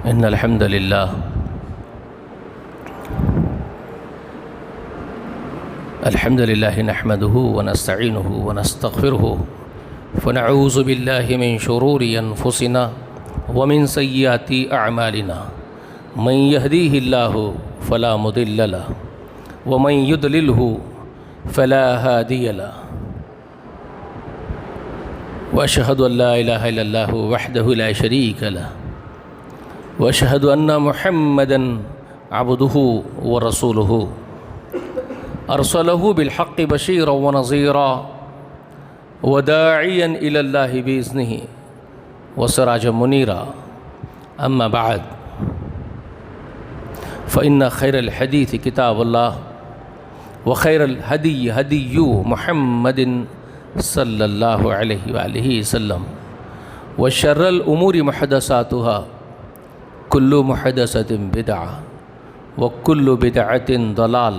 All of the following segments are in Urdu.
إن الحمد لله نحمده ونستعينه ونستغفره ونعوذ بالله من شرور أنفسنا ومن سيئات أعمالنا من يهديه الله فلا مضل له ومن يضلله فلا هادي له وأشهد أن لا إله إلا الله وحده لا شريك له وأشهد أن محمدًا عبده ورسوله أرسله بالحق بشيرا ونظيرا وداعيا إلى الله بإذنه وسراجا منيرا أما بعد فإن خير الحديث كتاب الله وخير الهدي هدي محمد صلى الله عليه وآله وسلم وشر الأمور محدثاتها كل محدثة بدعة وكل بدعة ضلال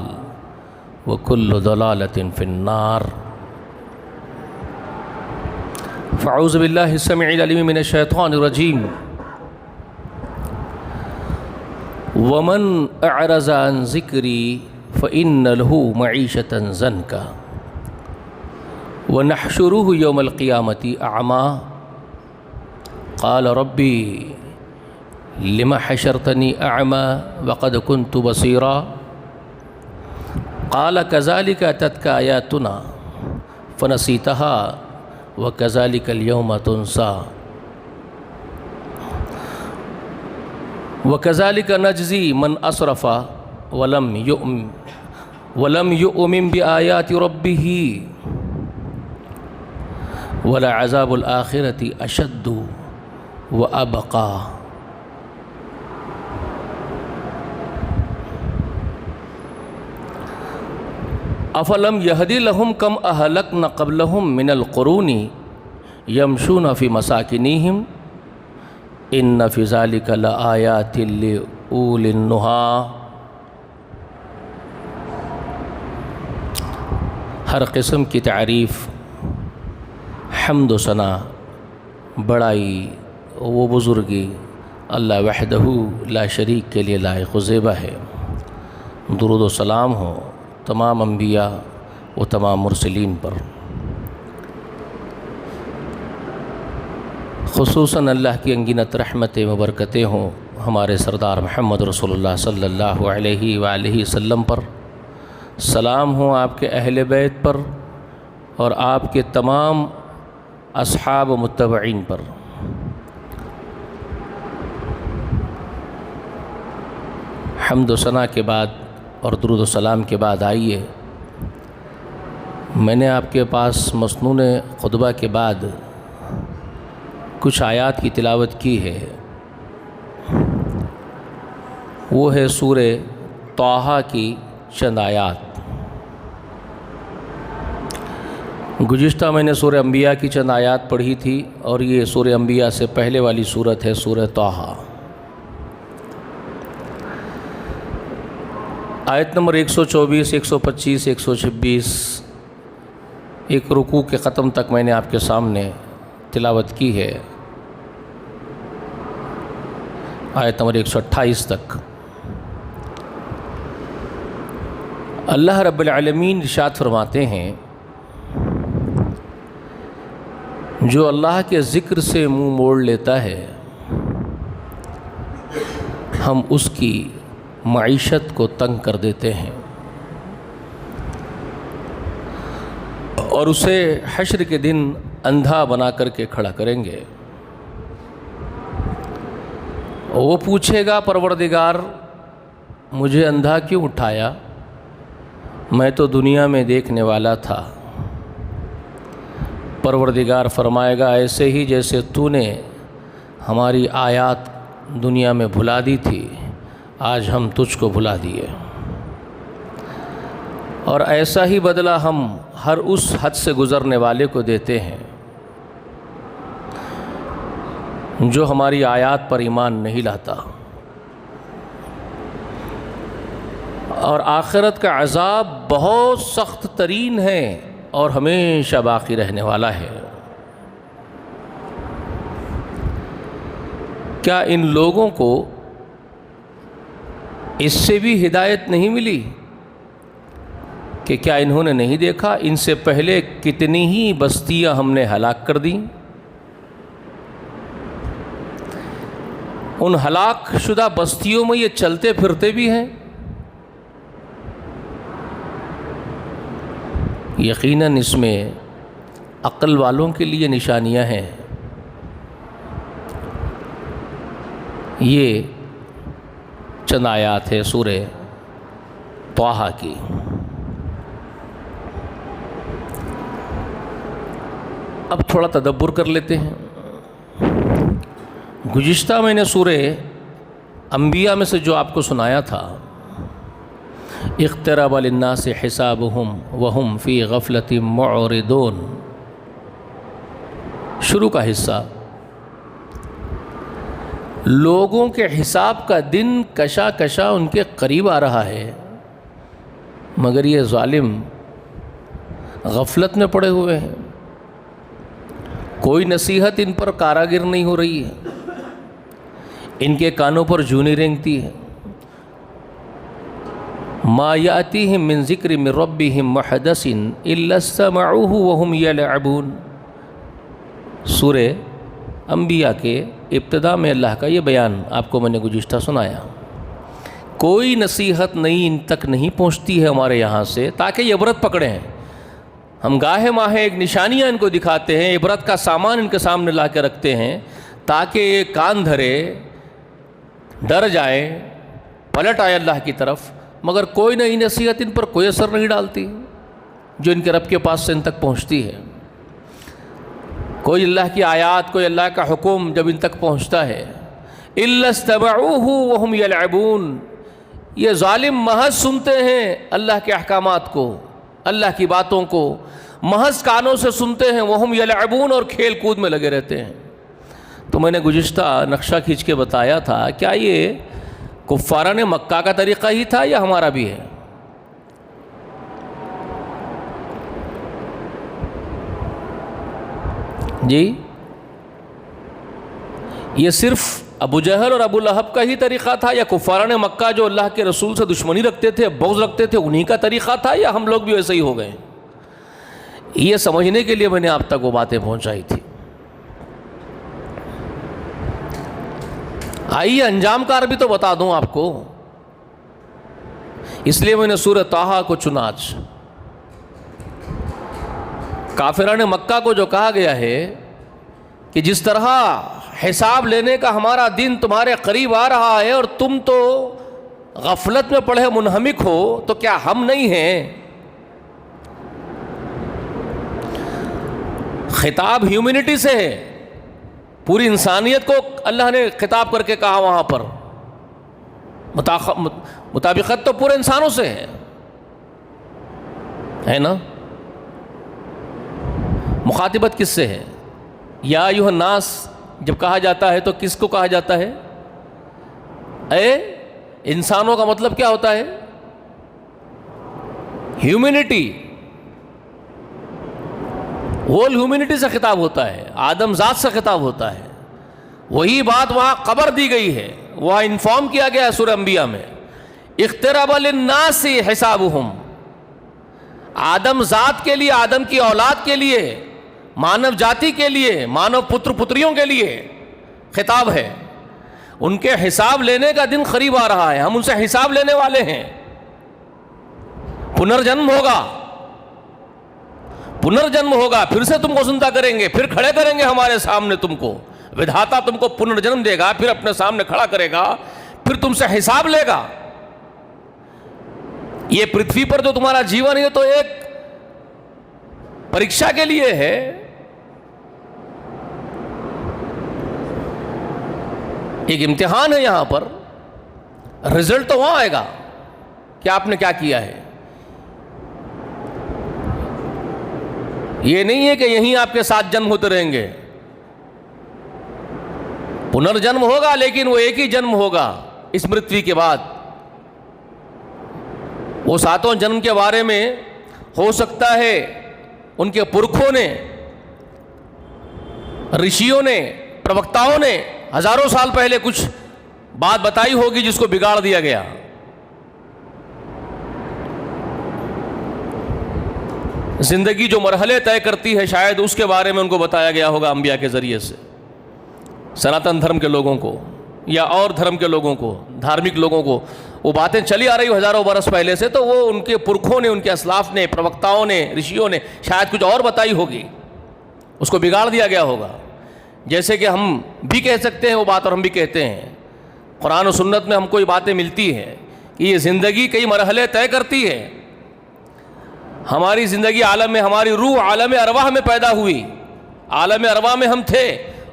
وكل ضلالة في النار فأعوذ بالله السميع العليم من الشيطان الرجيم ومن أعرض عن ذكري فإن له معيشة ضنكا ونحشره يوم القيامة أعمى قال ربي لما حشرتني أعمى وقد كنت بصيرا قال كذلك أتتك آياتنا فنسيتها وكذلك اليوم تنسى وكذلك نجزي من أسرف ولم يؤمن بآيات ربه ولعذاب الآخرة أشد وأبقى افلم یہدی لہم کم اہلکنا قبلہم من القرون یمشون فی مساکنہم ان فی ذالک لآیات لأولی النہی۔ ہر قسم کی تعریف، حمد و ثنا، بڑائی و بزرگی اللہ وحدہ لا شریک کے لیے لائق و زیبا ہے۔ درود و سلام ہو تمام انبیاء و تمام مرسلین پر، خصوصاً اللہ کی انگنت رحمتیں و برکتیں ہوں ہمارے سردار محمد رسول اللہ صلی اللہ علیہ وآلہ وسلم پر، سلام ہوں آپ کے اہل بیت پر اور آپ کے تمام اصحاب و متبعین پر۔ حمد و ثنا کے بعد اور درود و سلام کے بعد آئیے میں نے آپ کے پاس مسنون خطبہ کے بعد کچھ آیات کی تلاوت کی ہے۔ وہ ہے سورہ طٰہٰ کی چند آیات۔ گزشتہ میں نے سورہ انبیاء کی چند آیات پڑھی تھی اور یہ سورہ انبیاء سے پہلے والی سورت ہے سورہ طٰہٰ۔ آیت نمبر 124، 125، 126 ایک رکوع کے ختم تک میں نے آپ کے سامنے تلاوت کی ہے، آیت نمبر 128 تک۔ اللہ رب العالمین ارشاد فرماتے ہیں جو اللہ کے ذکر سے منہ موڑ لیتا ہے ہم اس کی معیشت کو تنگ کر دیتے ہیں اور اسے حشر کے دن اندھا بنا کر کے کھڑا کریں گے۔ وہ پوچھے گا پروردگار مجھے اندھا کیوں اٹھایا، میں تو دنیا میں دیکھنے والا تھا۔ پروردگار فرمائے گا ایسے ہی جیسے تو نے ہماری آیات دنیا میں بھلا دی تھی آج ہم تجھ کو بھلا دیے، اور ایسا ہی بدلہ ہم ہر اس حد سے گزرنے والے کو دیتے ہیں جو ہماری آیات پر ایمان نہیں لاتا۔ اور آخرت کا عذاب بہت سخت ترین ہے اور ہمیشہ باقی رہنے والا ہے۔ کیا ان لوگوں کو اس سے بھی ہدایت نہیں ملی کہ کیا انہوں نے نہیں دیکھا ان سے پہلے کتنی ہی بستیاں ہم نے ہلاک کر دیں؟ ان ہلاک شدہ بستیوں میں یہ چلتے پھرتے بھی ہیں۔ یقیناً اس میں عقل والوں کے لیے نشانیاں ہیں۔ یہ چند آیات ہے سورہ طٰہٰ کی۔ اب تھوڑا تدبر کر لیتے ہیں۔ گزشتہ میں نے سورہ انبیاء میں سے جو آپ کو سنایا تھا، اقترب للناس حسابهم وهم فی غفلۃ معرضون، شروع کا حصہ لوگوں کے حساب کا دن کشا کشا ان کے قریب آ رہا ہے، مگر یہ ظالم غفلت میں پڑے ہوئے ہیں، کوئی نصیحت ان پر کارآگر نہیں ہو رہی ہے، ان کے کانوں پر جونی رینگتی ہے۔ ما یاتیہم من ذکر من ربہم محدث الا استمعوہ وہم یلعبون۔ سورہ انبیاء کے ابتدا میں اللہ کا یہ بیان آپ کو میں نے گزشتہ سنایا۔ کوئی نصیحت نہیں ان تک نہیں پہنچتی ہے ہمارے یہاں سے تاکہ یہ عبرت پکڑیں۔ ہم گاہے ماہے ایک نشانیاں ان کو دکھاتے ہیں، عبرت کا سامان ان کے سامنے لا کے رکھتے ہیں تاکہ یہ کان دھرے، ڈر جائے، پلٹ آئے اللہ کی طرف، مگر کوئی نئی نصیحت ان پر کوئی اثر نہیں ڈالتی جو ان کے رب کے پاس سے ان تک پہنچتی ہے۔ کوئی اللہ کی آیات، کوئی اللہ کا حکم جب ان تک پہنچتا ہے، الا استمعوہ وہم یلعبون، یہ ظالم محض سنتے ہیں اللہ کے احکامات کو، اللہ کی باتوں کو محض کانوں سے سنتے ہیں، وہم یلعبون، اور کھیل کود میں لگے رہتے ہیں۔ تو میں نے گزشتہ نقشہ کھینچ کے بتایا تھا، کیا یہ کفاران مکہ کا طریقہ ہی تھا یا ہمارا بھی ہے؟ جی، یہ صرف ابو جہل اور ابو لہب کا ہی طریقہ تھا یا کفاران مکہ جو اللہ کے رسول سے دشمنی رکھتے تھے، بغض رکھتے تھے، انہی کا طریقہ تھا، یا ہم لوگ بھی ایسے ہی ہو گئے؟ یہ سمجھنے کے لیے میں نے آپ تک وہ باتیں پہنچائی تھی۔ آئیے انجام کار بھی تو بتا دوں آپ کو، اس لیے میں نے سورہ طٰہٰ کو چنا آج۔ کافران مکہ کو جو کہا گیا ہے کہ جس طرح حساب لینے کا ہمارا دن تمہارے قریب آ رہا ہے اور تم تو غفلت میں پڑے منہمک ہو، تو کیا ہم نہیں ہیں؟ خطاب ہیومینٹی سے ہے، پوری انسانیت کو اللہ نے خطاب کر کے کہا وہاں پر، مطابقت تو پورے انسانوں سے ہے نا؟ مخاطبت کس سے ہے؟ یا ایھا الناس جب کہا جاتا ہے تو کس کو کہا جاتا ہے؟ اے انسانوں کا مطلب کیا ہوتا ہے؟ ہیومینٹی، ہول ہیومینٹی سے خطاب ہوتا ہے، آدم ذات سے خطاب ہوتا ہے۔ وہی بات وہاں خبر دی گئی ہے، وہاں انفارم کیا گیا ہے سورہ انبیاء میں، اقترب للناس حسابہم، آدم ذات کے لیے، آدم کی اولاد کے لیے، مانو جاتی کے لیے، مانو پتر پتریوں کے لیے خطاب ہے۔ ان کے حساب لینے کا دن قریب آ رہا ہے، ہم ان سے حساب لینے والے ہیں۔ پنرجنم ہوگا، پنرجنم ہوگا، پھر سے تم کو زندہ کریں گے، پھر کھڑے کریں گے ہمارے سامنے تم کو، ودھاتا تم کو پنرجنم دے گا، پھر اپنے سامنے کھڑا کرے گا، پھر تم سے حساب لے گا۔ یہ پرتھوی پر جو تمہارا جیون ہے تو ایک پریکشا کے لیے ہے، ایک امتحان ہے، یہاں پر رزلٹ تو وہاں آئے گا کہ آپ نے کیا کیا ہے۔ یہ نہیں ہے کہ یہیں آپ کے ساتھ جنم ہوتے رہیں گے، پنرجنم ہوگا، لیکن وہ ایک ہی جنم ہوگا اس مرتوی کے بعد۔ وہ ساتوں جنم کے بارے میں ہو سکتا ہے ان کے پرکھوں نے، رشیوں نے، پروکتاؤں نے ہزاروں سال پہلے کچھ بات بتائی ہوگی جس کو بگاڑ دیا گیا، زندگی جو مرحلے طے کرتی ہے شاید اس کے بارے میں ان کو بتایا گیا ہوگا انبیاء کے ذریعے سے. سناتن دھرم کے لوگوں کو یا اور دھرم کے لوگوں کو, دھارمک لوگوں کو وہ باتیں چلی آ رہی ہزاروں برس پہلے سے, تو وہ ان کے پرکھوں نے, ان کے اسلاف نے, پروکتاؤں نے, رشیوں نے شاید کچھ اور بتائی ہوگی, اس کو بگاڑ دیا گیا ہوگا. جیسے کہ ہم بھی کہہ سکتے ہیں وہ بات, اور ہم بھی کہتے ہیں قرآن و سنت میں ہم کو یہ باتیں ملتی ہیں کہ یہ زندگی کئی مرحلے طے کرتی ہے. ہماری زندگی عالم میں, ہماری روح عالم ارواح میں پیدا ہوئی, عالم ارواح میں ہم تھے,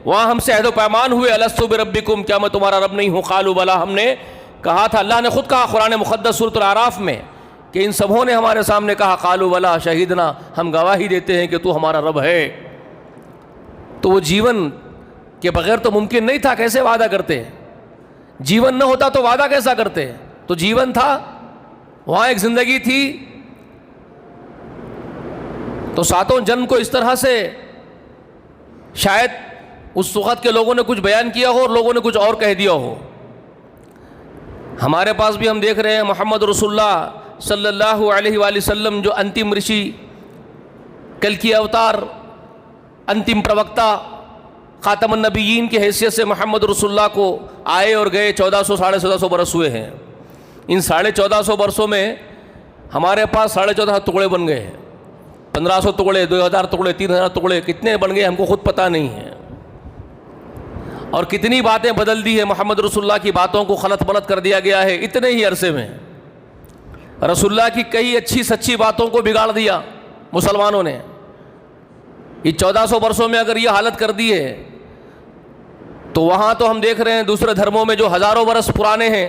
وہاں ہم سے عہد و پیمان ہوئے, الست بربکم, کیا میں تمہارا رب نہیں ہوں, قالوا بلا, ہم نے کہا تھا. اللہ نے خود کہا قرآن مقدس سورۃ الاعراف میں کہ ان سبوں نے ہمارے سامنے کہا قالوا بلا شہیدنا, ہم گواہی دیتے ہیں کہ تو ہمارا رب ہے. تو وہ جیون کے بغیر تو ممکن نہیں تھا, کیسے وعدہ کرتے؟ جیون نہ ہوتا تو وعدہ کیسا کرتے؟ تو جیون تھا, وہاں ایک زندگی تھی. تو ساتوں جنم کو اس طرح سے شاید اس وقت کے لوگوں نے کچھ بیان کیا ہو اور لوگوں نے کچھ اور کہہ دیا ہو. ہمارے پاس بھی ہم دیکھ رہے ہیں محمد رسول اللہ صلی اللہ علیہ وآلہ وسلم جو انتم رشی, کل کی اوتار, انتم پروکتا, خاتم النبیین کی حیثیت سے محمد رسول اللہ کو آئے اور گئے 1400-1450 برس ہوئے ہیں. ان 1450 برسوں میں ہمارے پاس 14.5 ٹکڑے بن گئے ہیں, 1500 ٹکڑے, 2000 ٹکڑے, 3000 ٹکڑے, کتنے بن گئے ہم کو خود پتہ نہیں ہے. اور کتنی باتیں بدل دی ہے, محمد رسول اللہ کی باتوں کو خلط ملط کر دیا گیا ہے اتنے ہی عرصے میں. رسول اللہ کی کئی اچھی سچی باتوں کو بگاڑ دیا مسلمانوں نے. یہ 1400 برسوں میں اگر یہ حالت کر دی ہے تو وہاں تو ہم دیکھ رہے ہیں دوسرے دھرموں میں جو ہزاروں برس پرانے ہیں,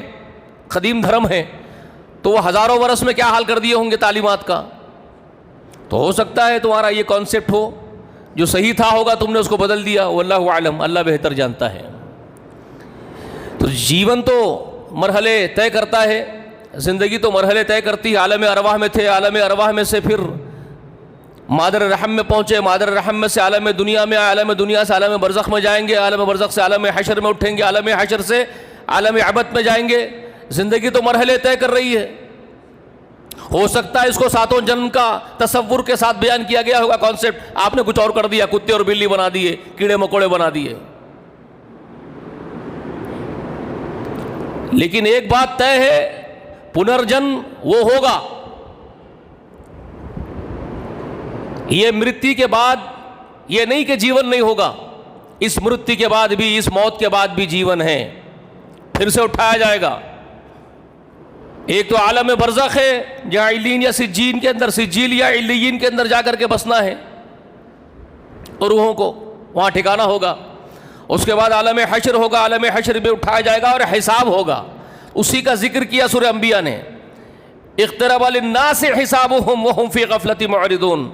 قدیم دھرم ہیں, تو وہ ہزاروں برس میں کیا حال کر دیے ہوں گے تعلیمات کا. تو ہو سکتا ہے تمہارا یہ کانسیپٹ ہو جو صحیح تھا ہوگا, تم نے اس کو بدل دیا, واللہ اعلم, اللہ بہتر جانتا ہے. تو جیون تو مرحلے طے کرتا ہے, زندگی تو مرحلے طے کرتی ہے. عالم ارواح میں تھے, عالم ارواح میں سے پھر مادر رحم میں پہنچے, مادر رحم میں سے عالم دنیا میں, عالم دنیا سے عالم برزخ میں جائیں گے, عالم برزخ سے عالم حشر میں اٹھیں گے, عالم حشر سے عالم ابد میں جائیں گے. زندگی تو مرحلے طے کر رہی ہے. ہو سکتا ہے اس کو ساتوں جنم کا تصور کے ساتھ بیان کیا گیا ہوگا کانسیپٹ, آپ نے کچھ اور کر دیا, کتے اور بلی بنا دیے, کیڑے مکوڑے بنا دیے. لیکن ایک بات طے ہے, پنرجن وہ ہوگا. یہ مرتی کے بعد یہ نہیں کہ جیون نہیں ہوگا, اس مرتی کے بعد بھی, اس موت کے بعد بھی جیون ہے, پھر سے اٹھایا جائے گا. ایک تو عالم برزخ ہے جہاں علین یا سجین کے اندر, سجیل یا علیین کے اندر جا کر کے بسنا ہے اور روحوں کو وہاں ٹھکانا ہوگا. اس کے بعد عالم حشر ہوگا, عالم حشر میں اٹھایا جائے گا اور حساب ہوگا. اسی کا ذکر کیا سورہ انبیاء نے, اقترب للناس حسابهم وهم فی غفلۃ معرضون.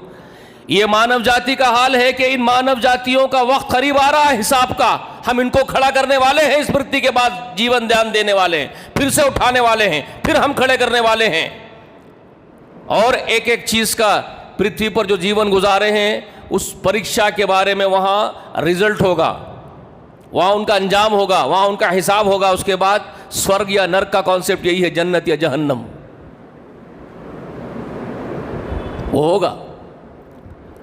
یہ مانو جاتی کا حال ہے کہ ان مانو جاتیوں کا وقت قریب آ رہا ہے حساب کا. ہم ان کو کھڑا کرنے والے ہیں, اس مرتی کے بعد جیون دان دینے والے ہیں, پھر سے اٹھانے والے ہیں, پھر ہم کھڑے کرنے والے ہیں. اور ایک ایک چیز کا پرتھوی پر جو جیون گزارے ہیں اس پریکشا کے بارے میں وہاں رزلٹ ہوگا, وہاں ان کا انجام ہوگا, وہاں ان کا حساب ہوگا. اس کے بعد سورگ یا نرک کا کانسیپٹ یہی ہے, جنت یا جہنم, وہ ہوگا.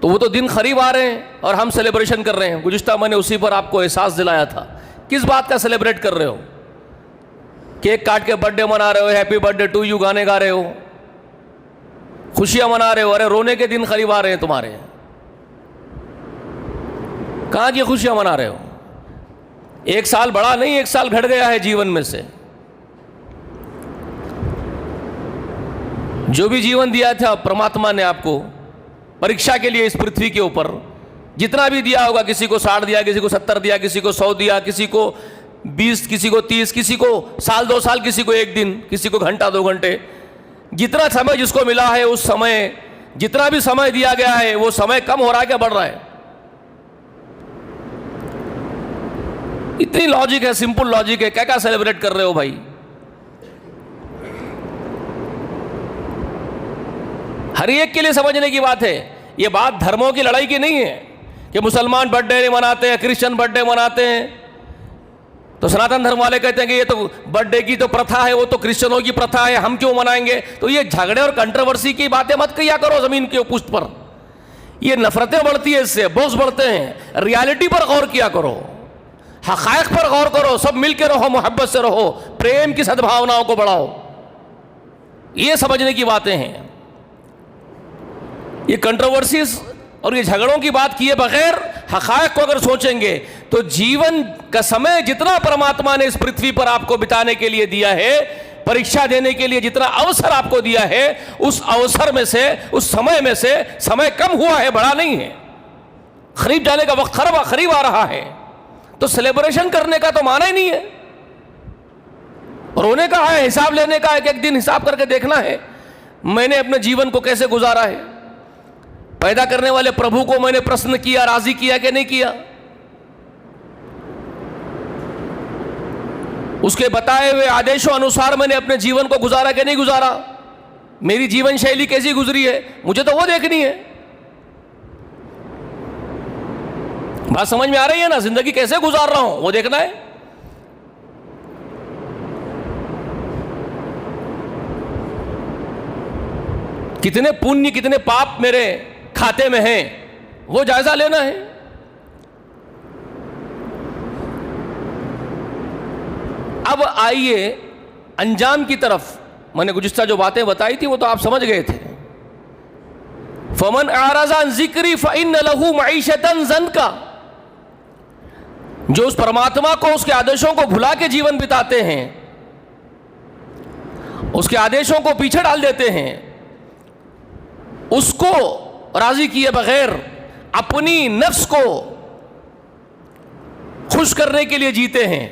تو وہ تو دن قریب آ رہے ہیں اور ہم سیلیبریشن کر رہے ہیں. گزشتہ میں نے اسی پر آپ کو احساس دلایا تھا. کس بات کا سیلیبریٹ کر رہے ہو؟ کیک کاٹ کے برتھ ڈے منا رہے ہو, happy birthday to you گانے گا رہے ہو, خوشیاں منا رہے ہو. ارے رونے کے دن قریب آ رہے ہیں تمہارے. کہاں کی خوشیاں منا رہے ہو؟ ایک سال بڑا نہیں, ایک سال گھٹ گیا ہے جیون میں سے. جو بھی جیون دیا تھا پرماتما نے آپ کو پریکشا کے لیے اس پرتھوی کے اوپر, جتنا بھی دیا ہوگا, کسی کو 60 دیا, کسی کو 70 دیا, کسی کو 100 دیا, کسی کو 20, کسی کو 30, کسی کو سال 2 سال, کسی کو 1 دن, کسی کو گھنٹہ 2 گھنٹے. جتنا سمے جس کو ملا ہے اس سمے, جتنا بھی سمے دیا گیا ہے وہ سمے کم ہو رہا ہے کیا بڑھ رہا ہے؟ اتنی لاجک ہے, سمپل لاجک ہے, کیا سیلیبریٹ کر رہے ہو بھائی؟ ہر ایک کے لیے سمجھنے کی بات ہے. یہ بات دھرموں کی لڑائی کی نہیں ہے کہ مسلمان برتھ ڈے نہیں مناتے ہیں, کرسچن برتھ ڈے مناتے ہیں. تو سناتن دھرم والے کہتے ہیں کہ یہ تو برتھ ڈے کی تو پرتھا ہے, وہ تو کرسچنوں کی پرتھا ہے, ہم کیوں منائیں گے؟ تو یہ جھگڑے اور کنٹروورسی کی باتیں مت کیا کرو زمین کے پشت پر. یہ نفرتیں بڑھتی ہیں، اس سے بغض بڑھتے ہیں. ریالٹی پر غور کیا کرو، حقائق پر غور کرو، سب مل کے رہو، محبت سے رہو، پریم کی سدبھاوناؤں کو بڑھاؤ. یہ سمجھنے کی باتیں ہیں. یہ کنٹروورسیز اور یہ جھگڑوں کی بات کیے بغیر حقائق کو اگر سوچیں گے تو جیون کا سمے جتنا پرماتما نے اس پرتھوی پر آپ کو بتانے کے لیے دیا ہے، پریکشا دینے کے لیے جتنا اوسر آپ کو دیا ہے، اس اوسر میں سے، اس سمے میں سے سمے کم ہوا ہے، بڑا نہیں ہے. قریب جانے کا وقت قریب آ رہا ہے، تو سیلیبریشن کرنے کا تو معنی ہی نہیں ہے. رونے کا ہے، حساب لینے کا ہے کہ ایک دن حساب کر کے دیکھنا ہے میں نے اپنے جیون کو کیسے گزارا ہے. پیدا کرنے والے پربھو کو میں نے پرسن کیا، راضی کیا کہ نہیں کیا، اس کے بتائے ہوئے آدیشوں انوسار میں نے اپنے جیون کو گزارا کہ نہیں گزارا، میری جیون شیلی کیسی گزری ہے، مجھے تو وہ دیکھنی ہے. بات سمجھ میں آ رہی ہے نا؟ زندگی کیسے گزار رہا ہوں وہ دیکھنا ہے. کتنے پنیہ کتنے پاپ میرے کھاتے میں ہیں وہ جائزہ لینا ہے. اب آئیے انجام کی طرف. میں نے گزشتہ جو باتیں بتائی تھی وہ تو آپ سمجھ گئے تھے. فمن اعرض عن ذکری فإن له معیشة ضنکا، جو اس پرماتما کو، اس کے آدیشوں کو بھلا کے جیون بتاتے ہیں، اس کے آدیشوں کو پیچھے ڈال دیتے ہیں، اس کو راضی کیے بغیر اپنی نفس کو خوش کرنے کے لیے جیتے ہیں،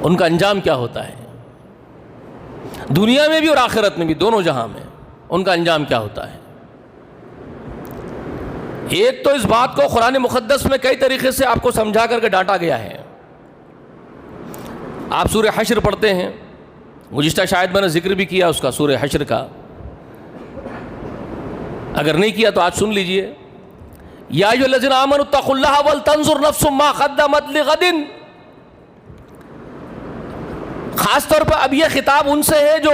ان کا انجام کیا ہوتا ہے؟ دنیا میں بھی اور آخرت میں بھی، دونوں جہاں میں ان کا انجام کیا ہوتا ہے؟ ایک تو اس بات کو قرآن مقدس میں کئی طریقے سے آپ کو سمجھا کر کے ڈانٹا گیا ہے. آپ سورہ حشر پڑھتے ہیں، گزشتہ شاید میں نے ذکر بھی کیا اس کا، سورہ حشر کا. اگر نہیں کیا تو آج سن لیجئے. یا ایھا الذین آمنوا اتقوا اللہ ولتنظر نفس ما قدمت لغد. خاص طور پر اب یہ خطاب ان سے ہے جو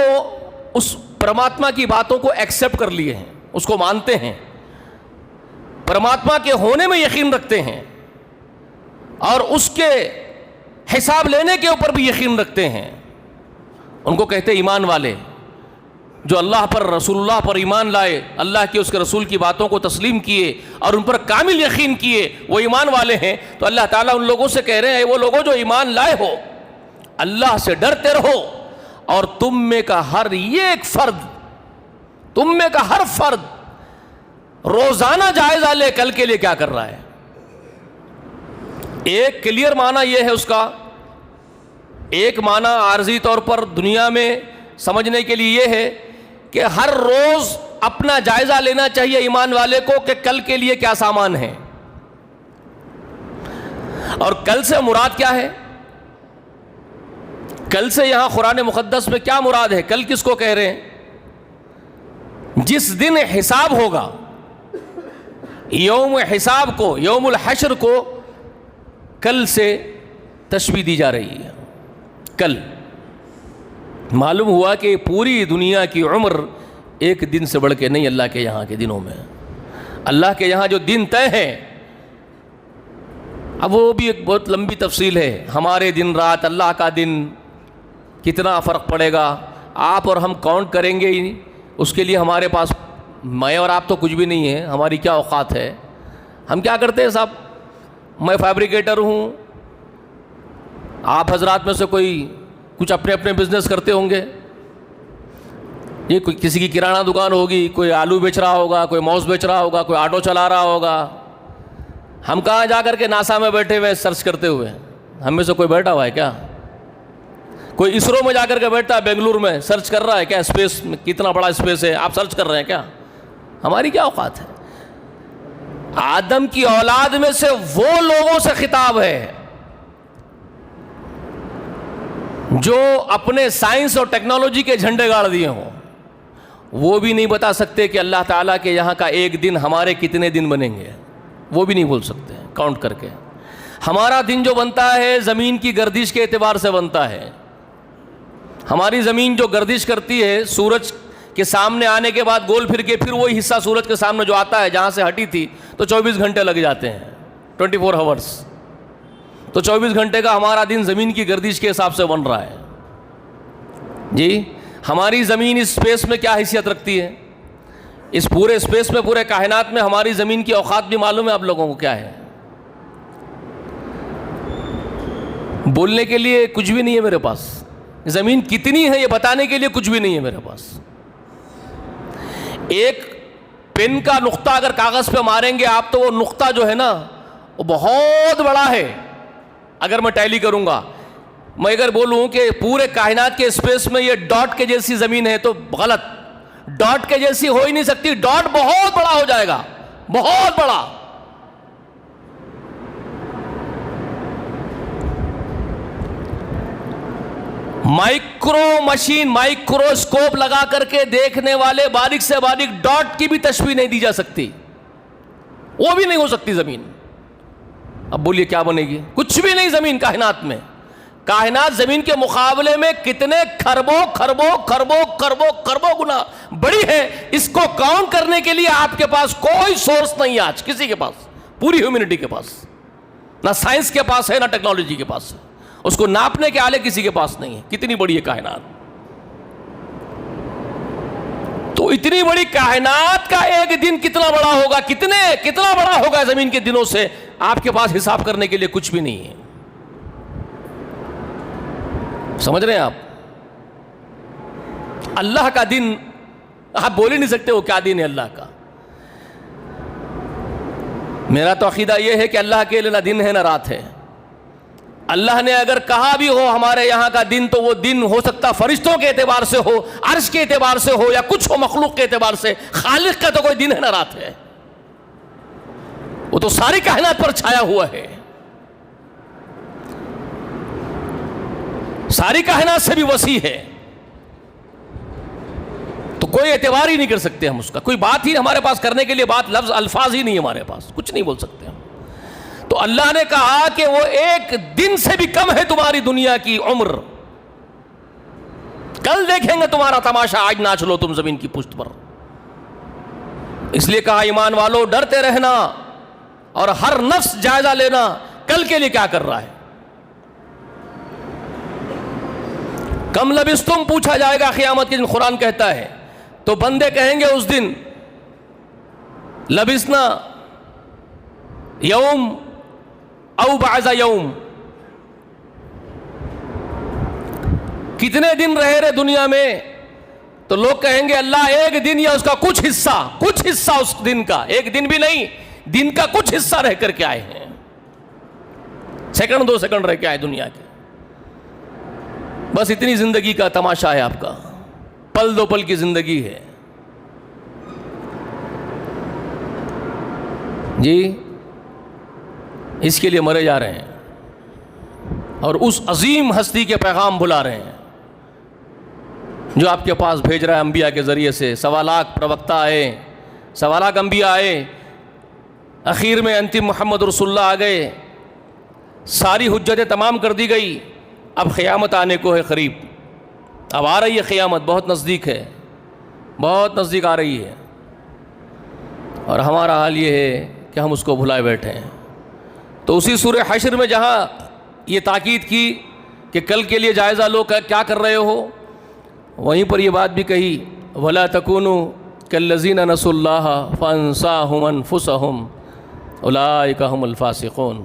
اس پرماتما کی باتوں کو ایکسیپٹ کر لیے ہیں، اس کو مانتے ہیں، پرماتما کے ہونے میں یقین رکھتے ہیں، اور اس کے حساب لینے کے اوپر بھی یقین رکھتے ہیں. ان کو کہتے ایمان والے. جو اللہ پر، رسول اللہ پر ایمان لائے، اللہ کے اس کے رسول کی باتوں کو تسلیم کیے اور ان پر کامل یقین کیے، وہ ایمان والے ہیں. تو اللہ تعالیٰ ان لوگوں سے کہہ رہے ہیں، وہ لوگوں جو ایمان لائے ہو، اللہ سے ڈرتے رہو، اور تم میں کا ہر ایک فرد، تم میں کا ہر فرد روزانہ جائزہ لے کل کے لیے کیا کر رہا ہے. ایک کلیئر معنی یہ ہے اس کا. ایک معنی عارضی طور پر دنیا میں سمجھنے کے لیے یہ ہے کہ ہر روز اپنا جائزہ لینا چاہیے ایمان والے کو کہ کل کے لیے کیا سامان ہے. اور کل سے مراد کیا ہے؟ کل سے یہاں قرآن مقدس میں کیا مراد ہے؟ کل کس کو کہہ رہے ہیں؟ جس دن حساب ہوگا، یوم حساب کو، یوم الحشر کو کل سے تشبیہ دی جا رہی ہے. کل معلوم ہوا کہ پوری دنیا کی عمر ایک دن سے بڑھ کے نہیں اللہ کے یہاں کے دنوں میں. اللہ کے یہاں جو دن طے ہے، اب وہ بھی ایک بہت لمبی تفصیل ہے. ہمارے دن رات، اللہ کا دن، کتنا فرق پڑے گا آپ اور ہم کاؤنٹ کریں گے ہی. اس کے لیے ہمارے پاس، میں اور آپ تو کچھ بھی نہیں ہے، ہماری کیا اوقات ہے. ہم کیا کرتے ہیں صاحب؟ میں فیبریکیٹر ہوں، آپ حضرات میں سے کوئی کچھ اپنے اپنے بزنس کرتے ہوں گے. یہ کوئی کسی کی کرانہ دکان ہوگی، کوئی آلو بیچ رہا ہوگا، کوئی موز بیچ رہا ہوگا، کوئی آٹو چلا رہا ہوگا. ہم کہاں جا کر کے ناسا میں بیٹھے ہوئے سرچ کرتے ہوئے؟ ہم میں سے کوئی بیٹھا ہوا ہے کیا؟ کوئی اسرو میں جا کر کے بیٹھتا ہے، بنگلور میں سرچ کر رہا ہے کیا اسپیس میں کتنا بڑا اسپیس ہے؟ آپ سرچ کر رہے ہیں کیا؟ ہماری کیا اوقات ہے؟ آدم کی اولاد میں سے وہ لوگوں سے خطاب ہے جو اپنے سائنس اور ٹیکنالوجی کے جھنڈے گاڑ دیے ہوں. وہ بھی نہیں بتا سکتے کہ اللہ تعالیٰ کے یہاں کا ایک دن ہمارے کتنے دن بنیں گے. وہ بھی نہیں بول سکتے کاؤنٹ کر کے. ہمارا دن جو بنتا ہے زمین کی گردش کے اعتبار سے بنتا ہے. ہماری زمین جو گردش کرتی ہے سورج کہ سامنے آنے کے بعد گول پھر کے پھر وہی حصہ سورج کے سامنے جو آتا ہے جہاں سے ہٹی تھی تو 24 گھنٹے لگ جاتے ہیں، 24 آورس. تو 24 گھنٹے کا ہمارا دن زمین کی گردش کے حساب سے بن رہا ہے. جی ہماری زمین اس اسپیس میں کیا حیثیت رکھتی ہے؟ اس پورے اسپیس میں، پورے کائنات میں ہماری زمین کی اوقات بھی معلوم ہے آپ لوگوں کو کیا ہے؟ بولنے کے لیے کچھ بھی نہیں ہے میرے پاس. زمین کتنی ہے یہ بتانے کے لیے کچھ بھی نہیں ہے میرے پاس. ایک پین کا نقطہ اگر کاغذ پہ ماریں گے آپ تو وہ نقطہ جو ہے نا وہ بہت بڑا ہے. اگر میں ٹیلی کروں گا، میں اگر بولوں کہ پورے کائنات کے اسپیس میں یہ ڈاٹ کے جیسی زمین ہے تو غلط. ڈاٹ کے جیسی ہو ہی نہیں سکتی. ڈاٹ بہت بڑا ہو جائے گا، بہت بڑا. مائکرو مشین، مائکروسکوپ لگا کر کے دیکھنے والے باریک سے باریک ڈاٹ کی بھی تشبیہ نہیں دی جا سکتی. وہ بھی نہیں ہو سکتی زمین. اب بولیے کیا بنے گی؟ کچھ بھی نہیں زمین کائنات میں. کائنات زمین کے مقابلے میں کتنے کھربوں کھربوں کھربوں کھربوں کھربوں گنا بڑی ہے. اس کو کاؤنٹ کرنے کے لیے آپ کے پاس کوئی سورس نہیں ہے آج کسی کے پاس، پوری ہیومینٹی کے پاس. نہ سائنس کے پاس ہے نہ ٹیکنالوجی کے پاس ہے. اس کو ناپنے کے آلے کسی کے پاس نہیں ہے. کتنی بڑی ہے کائنات. تو اتنی بڑی کائنات کا ایک دن کتنا بڑا ہوگا، کتنا بڑا ہوگا زمین کے دنوں سے، آپ کے پاس حساب کرنے کے لیے کچھ بھی نہیں ہے. سمجھ رہے ہیں آپ؟ اللہ کا دن آپ بول ہی نہیں سکتے وہ کیا دن ہے اللہ کا. میرا تو عقیدہ یہ ہے کہ اللہ کے لیے نہ دن ہے نہ رات ہے. اللہ نے اگر کہا بھی ہو ہمارے یہاں کا دن تو وہ دن ہو سکتا فرشتوں کے اعتبار سے ہو، عرش کے اعتبار سے ہو، یا کچھ ہو مخلوق کے اعتبار سے. خالق کا تو کوئی دن ہے نہ رات ہے. وہ تو ساری کائنات پر چھایا ہوا ہے، ساری کائنات سے بھی وسیع ہے. تو کوئی اعتبار ہی نہیں کر سکتے ہم اس کا. کوئی بات ہی ہمارے پاس کرنے کے لیے بات، لفظ، الفاظ ہی نہیں ہمارے پاس. کچھ نہیں بول سکتے ہم. تو اللہ نے کہا کہ وہ ایک دن سے بھی کم ہے تمہاری دنیا کی عمر. کل دیکھیں گے تمہارا تماشا، آج ناچ لو تم زمین کی پشت پر. اس لیے کہا ایمان والو ڈرتے رہنا اور ہر نفس جائزہ لینا کل کے لیے کیا کر رہا ہے. کم لبستم پوچھا جائے گا قیامت کے دن. قرآن کہتا ہے تو بندے کہیں گے اس دن لبسنا یوم او بعض یوم، کتنے دن رہے رے دنیا میں؟ تو لوگ کہیں گے اللہ ایک دن یا اس کا کچھ حصہ اس دن کا. ایک دن بھی نہیں، دن کا کچھ حصہ رہ کر کے آئے ہیں. سیکنڈ 2 سیکنڈ رہ کے آئے دنیا کے. بس اتنی زندگی کا تماشا ہے آپ کا. پل 2 پل کی زندگی ہے. جی اس کے لیے مرے جا رہے ہیں اور اس عظیم ہستی کے پیغام بلا رہے ہیں جو آپ کے پاس بھیج رہا ہے انبیاء کے ذریعے سے. 1.25 لاکھ پروکتا آئے، 1.25 لاکھ انبیاء آئے، اخیر میں انتم محمد رسول اللہ آ گئے. ساری حجتیں تمام کر دی گئی. اب قیامت آنے کو ہے قریب. اب آ رہی ہے قیامت، بہت نزدیک ہے، بہت نزدیک آ رہی ہے. اور ہمارا حال یہ ہے کہ ہم اس کو بھلائے بیٹھے ہیں. تو اسی سورہ حشر میں جہاں یہ تاکید کی کہ کل کے لیے جائزہ لو کیا کر رہے ہو، وہیں پر یہ بات بھی کہی وَلَا تَكُونُوا كَالَّذِينَ نَسُوا اللَّهَ فَأَنسَاهُمْ أَنفُسَهُمْ أُولَٰئِكَ هُمُ الْفَاسِقُونَ.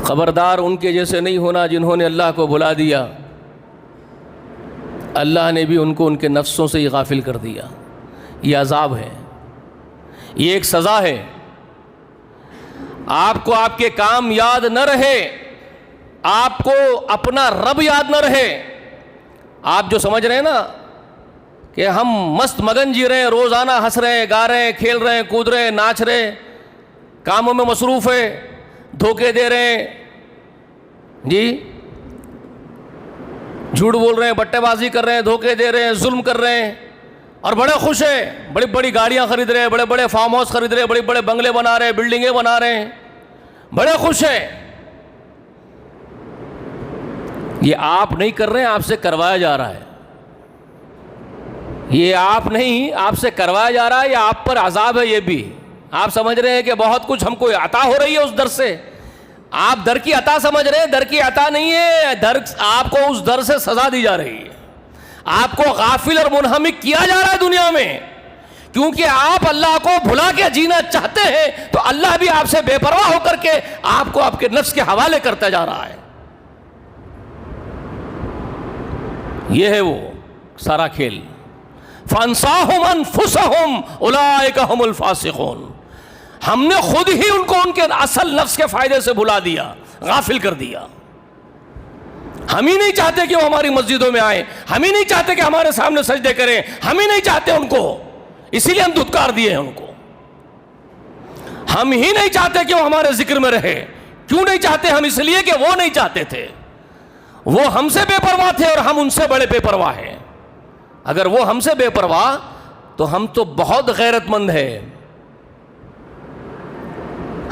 خبردار ان کے جیسے نہیں ہونا جنہوں نے اللہ کو بھلا دیا. اللہ نے بھی ان کو ان کے نفسوں سے ہی غافل کر دیا. یہ عذاب ہے، یہ ایک سزا ہے. آپ کو آپ کے کام یاد نہ رہے، آپ کو اپنا رب یاد نہ رہے. آپ جو سمجھ رہے ہیں نا کہ ہم مست مگن جی رہے ہیں، روزانہ ہنس رہے ہیں، گا رہے ہیں، کھیل رہے ہیں، کود رہے ہیں، ناچ رہے ہیں، کاموں میں مصروف ہے، دھوکے دے رہے ہیں، جی جھوٹ بول رہے ہیں، بٹے بازی کر رہے ہیں، دھوکے دے رہے ہیں، ظلم کر رہے ہیں، اور بڑے خوش ہیں، بڑی بڑی گاڑیاں خرید رہے ہیں، بڑے بڑے فارم ہاؤس خرید رہے ہیں، بڑے بڑے بنگلے بنا رہے ہیں، بلڈنگیں بنا رہے ہیں، بڑے خوش ہیں. یہ آپ نہیں کر رہے ہیں، آپ سے کروایا جا رہا ہے. یہ آپ نہیں، آپ سے کروایا جا رہا ہے، یا آپ پر عذاب ہے. یہ بھی آپ سمجھ رہے ہیں کہ بہت کچھ ہم کو عطا ہو رہی ہے اس در سے. آپ در کی عطا سمجھ رہے ہیں، در کی عطا نہیں ہے. در آپ کو اس در سے سزا دی جا رہی ہے. آپ کو غافل اور منہمک کیا جا رہا ہے دنیا میں، کیونکہ آپ اللہ کو بھلا کے جینا چاہتے ہیں، تو اللہ بھی آپ سے بے پرواہ ہو کر کے آپ کو آپ کے نفس کے حوالے کرتا جا رہا ہے. یہ ہے وہ سارا کھیل. فَأَنسَاهُمْ أَنفُسَهُمْ أُولَٰئِكَ هُمُ الْفَاسِقُونَ. ہم نے خود ہی ان کو ان کے اصل نفس کے فائدے سے بھلا دیا، غافل کر دیا. ہم ہی نہیں چاہتے کہ وہ ہماری مسجدوں میں آئیں، ہم ہی نہیں چاہتے کہ ہمارے سامنے سجدے کریں، ہم ہی نہیں چاہتے ان کو، اسی لیے ہم دھتکار دیے ہیں ان کو. ہم ہی نہیں چاہتے کہ وہ ہمارے ذکر میں رہے. کیوں نہیں چاہتے ہم؟ اس لیے کہ وہ نہیں چاہتے تھے. وہ ہم سے بے پرواہ تھے اور ہم ان سے بڑے بے پرواہ ہیں. اگر وہ ہم سے بے پرواہ تو ہم تو بہت غیرت مند ہیں،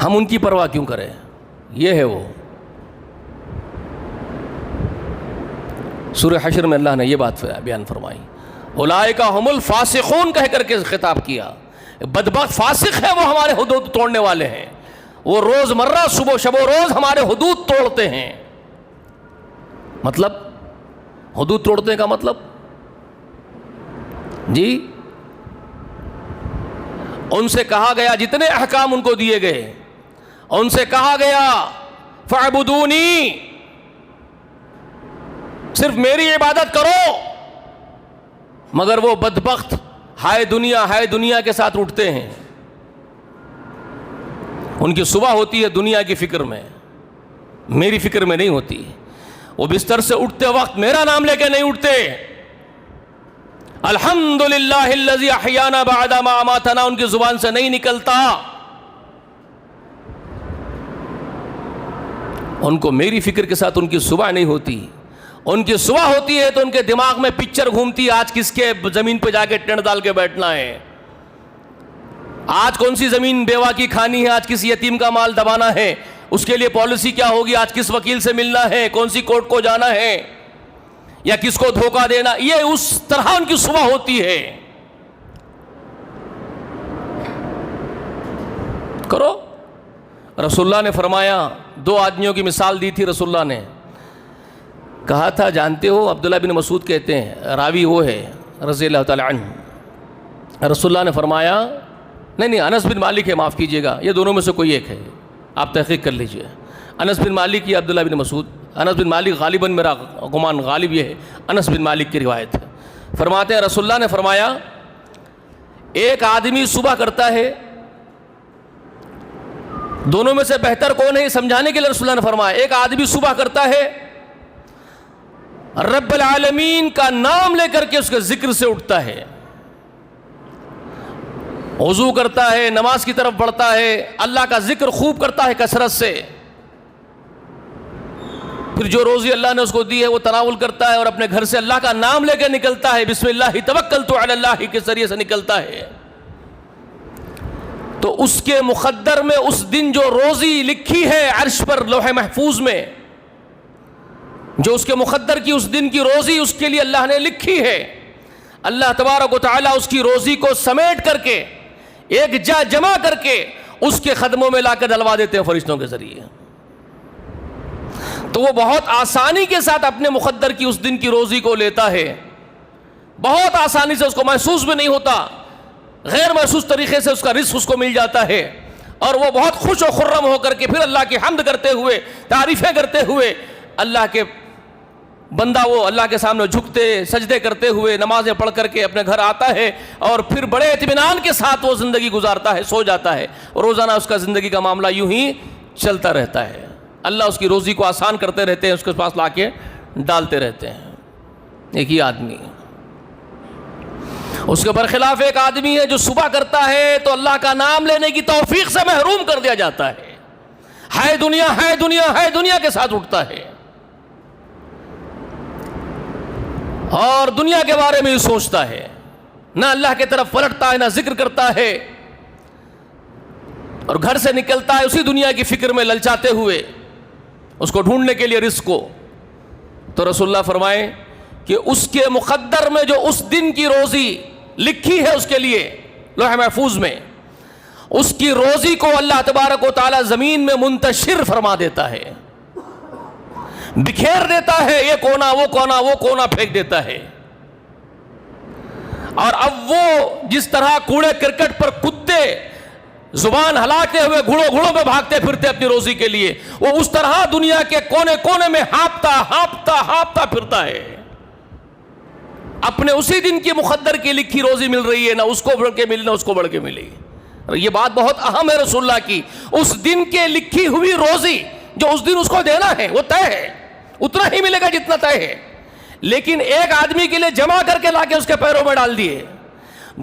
ہم ان کی پرواہ کیوں کریں؟ یہ ہے وہ. سورہ حشر میں اللہ نے یہ بات بیان فرمائی، اولئک ھم الفاسقون کہہ کر کے خطاب کیا. بدبخت فاسق ہے وہ، ہمارے حدود توڑنے والے ہیں. وہ روز مرہ صبح و شب و روز ہمارے حدود توڑتے ہیں. مطلب حدود توڑنے کا مطلب جی، ان سے کہا گیا، جتنے احکام ان کو دیے گئے، ان سے کہا گیا فاعبدونی، صرف میری عبادت کرو. مگر وہ بدبخت ہائے دنیا کے ساتھ اٹھتے ہیں. ان کی صبح ہوتی ہے دنیا کی فکر میں، میری فکر میں نہیں ہوتی. وہ بستر سے اٹھتے وقت میرا نام لے کے نہیں اٹھتے. الحمدللہ الذی احیانا بعد ما اماتنا ان کی زبان سے نہیں نکلتا. ان کو میری فکر کے ساتھ ان کی صبح نہیں ہوتی. ان کی صبح ہوتی ہے تو ان کے دماغ میں پکچر گھومتی ہے، آج کس کے زمین پہ جا کے ٹینٹ ڈال کے بیٹھنا ہے، آج کون سی زمین بیوہ کی کھانی ہے، آج کس یتیم کا مال دبانا ہے، اس کے لیے پالیسی کیا ہوگی، آج کس وکیل سے ملنا ہے، کون سی کورٹ کو جانا ہے، یا کس کو دھوکہ دینا. یہ اس طرح ان کی صبح ہوتی ہے. کرو. رسول اللہ نے فرمایا، دو آدمیوں کی مثال دی تھی رسول اللہ نے. کہا تھا جانتے ہو، عبداللہ بن مسعود کہتے ہیں، راوی وہ ہے رضی اللہ تعالی عنہ. رسول اللہ نے فرمایا، نہیں انس بن مالک ہے، معاف کیجئے گا، یہ دونوں میں سے کوئی ایک ہے، آپ تحقیق کر لیجئے. انس بن مالک یا عبداللہ بن مسعود. انس بن مالک غالباً، میرا گمان غالب یہ ہے انس بن مالک کی روایت ہے. فرماتے ہیں رسول اللہ نے فرمایا، ایک آدمی صبح کرتا ہے، دونوں میں سے بہتر کون ہے سمجھانے کے لیے رسول اللہ نے فرمایا، ایک آدمی صبح کرتا ہے، رب العالمین کا نام لے کر کے اس کے ذکر سے اٹھتا ہے، وضو کرتا ہے، نماز کی طرف بڑھتا ہے، اللہ کا ذکر خوب کرتا ہے کثرت سے، پھر جو روزی اللہ نے اس کو دی ہے وہ تناول کرتا ہے اور اپنے گھر سے اللہ کا نام لے کے نکلتا ہے، بسم اللہ توکلت علی اللہ کے ذریعے سے نکلتا ہے. تو اس کے مقدر میں اس دن جو روزی لکھی ہے عرش پر لوح محفوظ میں، جو اس کے مقدر کی اس دن کی روزی اس کے لیے اللہ نے لکھی ہے، اللہ تبارک و تعالیٰ اس کی روزی کو سمیٹ کر کے ایک جا جمع کر کے اس کے قدموں میں لا کر ڈلوا دیتے ہیں فرشتوں کے ذریعے. تو وہ بہت آسانی کے ساتھ اپنے مقدر کی اس دن کی روزی کو لیتا ہے، بہت آسانی سے، اس کو محسوس بھی نہیں ہوتا، غیر محسوس طریقے سے اس کا رزق اس کو مل جاتا ہے، اور وہ بہت خوش و خرم ہو کر کے پھر اللہ کی حمد کرتے ہوئے، تعریفیں کرتے ہوئے، اللہ کے بندہ وہ اللہ کے سامنے جھکتے سجدے کرتے ہوئے نمازیں پڑھ کر کے اپنے گھر آتا ہے، اور پھر بڑے اطمینان کے ساتھ وہ زندگی گزارتا ہے، سو جاتا ہے، اور روزانہ اس کا زندگی کا معاملہ یوں ہی چلتا رہتا ہے. اللہ اس کی روزی کو آسان کرتے رہتے ہیں، اس کے پاس لا کے ڈالتے رہتے ہیں. ایک ہی آدمی. اس کے برخلاف ایک آدمی ہے جو صبح کرتا ہے تو اللہ کا نام لینے کی توفیق سے محروم کر دیا جاتا ہے، ہے دنیا ہے دنیا ہے دنیا کے ساتھ اٹھتا ہے، اور دنیا کے بارے میں ہی سوچتا ہے، نہ اللہ کی طرف پلٹتا ہے، نہ ذکر کرتا ہے، اور گھر سے نکلتا ہے اسی دنیا کی فکر میں للچاتے ہوئے، اس کو ڈھونڈنے کے لیے رزق کو. تو رسول اللہ فرمائے کہ اس کے مقدر میں جو اس دن کی روزی لکھی ہے اس کے لیے لوح محفوظ میں، اس کی روزی کو اللہ تبارک و تعالی زمین میں منتشر فرما دیتا ہے، بکھیر دیتا ہے، یہ کونا وہ کونا وہ کونا پھینک دیتا ہے۔ اور اب وہ جس طرح کوڑے کرکٹ پر کتے زبان ہلاتے ہوئے گھوڑوں پہ بھاگتے پھرتے اپنی روزی کے لیے، وہ اس طرح دنیا کے کونے کونے میں ہانپتا پھرتا ہے۔ اپنے اسی دن کی مقدر کی لکھی روزی مل رہی ہے، نہ اس کو بڑھ کے ملی نہ اس کو بڑھ کے ملی۔ یہ بات بہت اہم ہے رسول اللہ کی، اس دن کے لکھی ہوئی روزی جو اس دن اس کو دینا ہے وہ طے ہے، اتنا ہی ملے گا جتنا طے ہے۔ لیکن ایک آدمی کے لیے جمع کر کے لا کے اس کے پیروں میں ڈال دیے،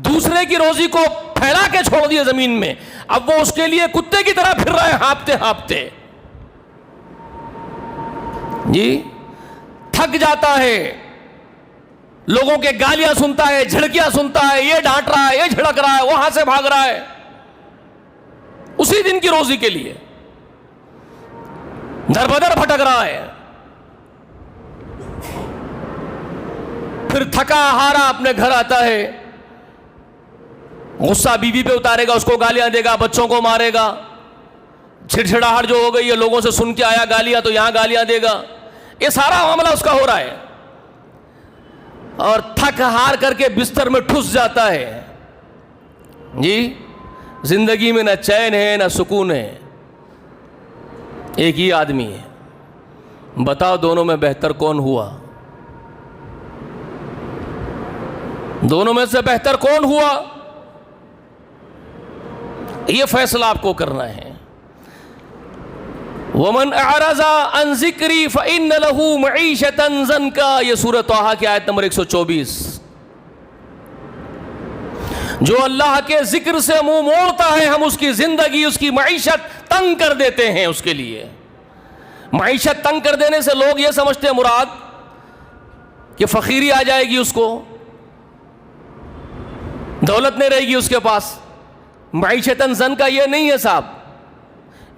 دوسرے کی روزی کو پھیلا کے چھوڑ دیے زمین میں، اب وہ اس کے لیے کتے کی طرح پھر رہا ہے ہانپتے جی، تھک جاتا ہے، لوگوں کے گالیاں سنتا ہے، جھڑکیاں سنتا ہے، یہ ڈانٹ رہا ہے، یہ جھڑک رہا ہے، وہاں سے بھاگ رہا ہے اسی دن کی روزی کے لیے، در بدر بھٹک رہا ہے۔ پھر تھکا ہارا اپنے گھر آتا ہے، غصہ بیوی پہ اتارے گا، اس کو گالیاں دے گا، بچوں کو مارے گا، چھڑچھڑاہٹ جو ہو گئی ہے، لوگوں سے سن کے آیا گالیاں تو یہاں گالیاں دے گا، یہ سارا معاملہ اس کا ہو رہا ہے، اور تھک ہار کر کے بستر میں ٹھس جاتا ہے جی۔ زندگی میں نہ چین ہے نہ سکون ہے، ایک ہی آدمی ہے، بتاؤ دونوں میں بہتر کون ہوا؟ دونوں میں سے بہتر کون ہوا؟ یہ فیصلہ آپ کو کرنا ہے۔ وَمَنْ أَعْرَضَ عَنْ ذِكْرِي فَإِنَّ لَهُ مَعِيشَةً ضَنْكًا، یہ سورۃ طٰہٰ کی آیت نمبر 124۔ جو اللہ کے ذکر سے منہ موڑتا ہے ہم اس کی زندگی، اس کی معیشت تنگ کر دیتے ہیں اس کے لیے۔ معیشت تنگ کر دینے سے لوگ یہ سمجھتے ہیں مراد کہ فقیری آ جائے گی، اس کو دولت نہیں رہے گی اس کے پاس۔ معیشتاً ضنکا یہ نہیں ہے صاحب،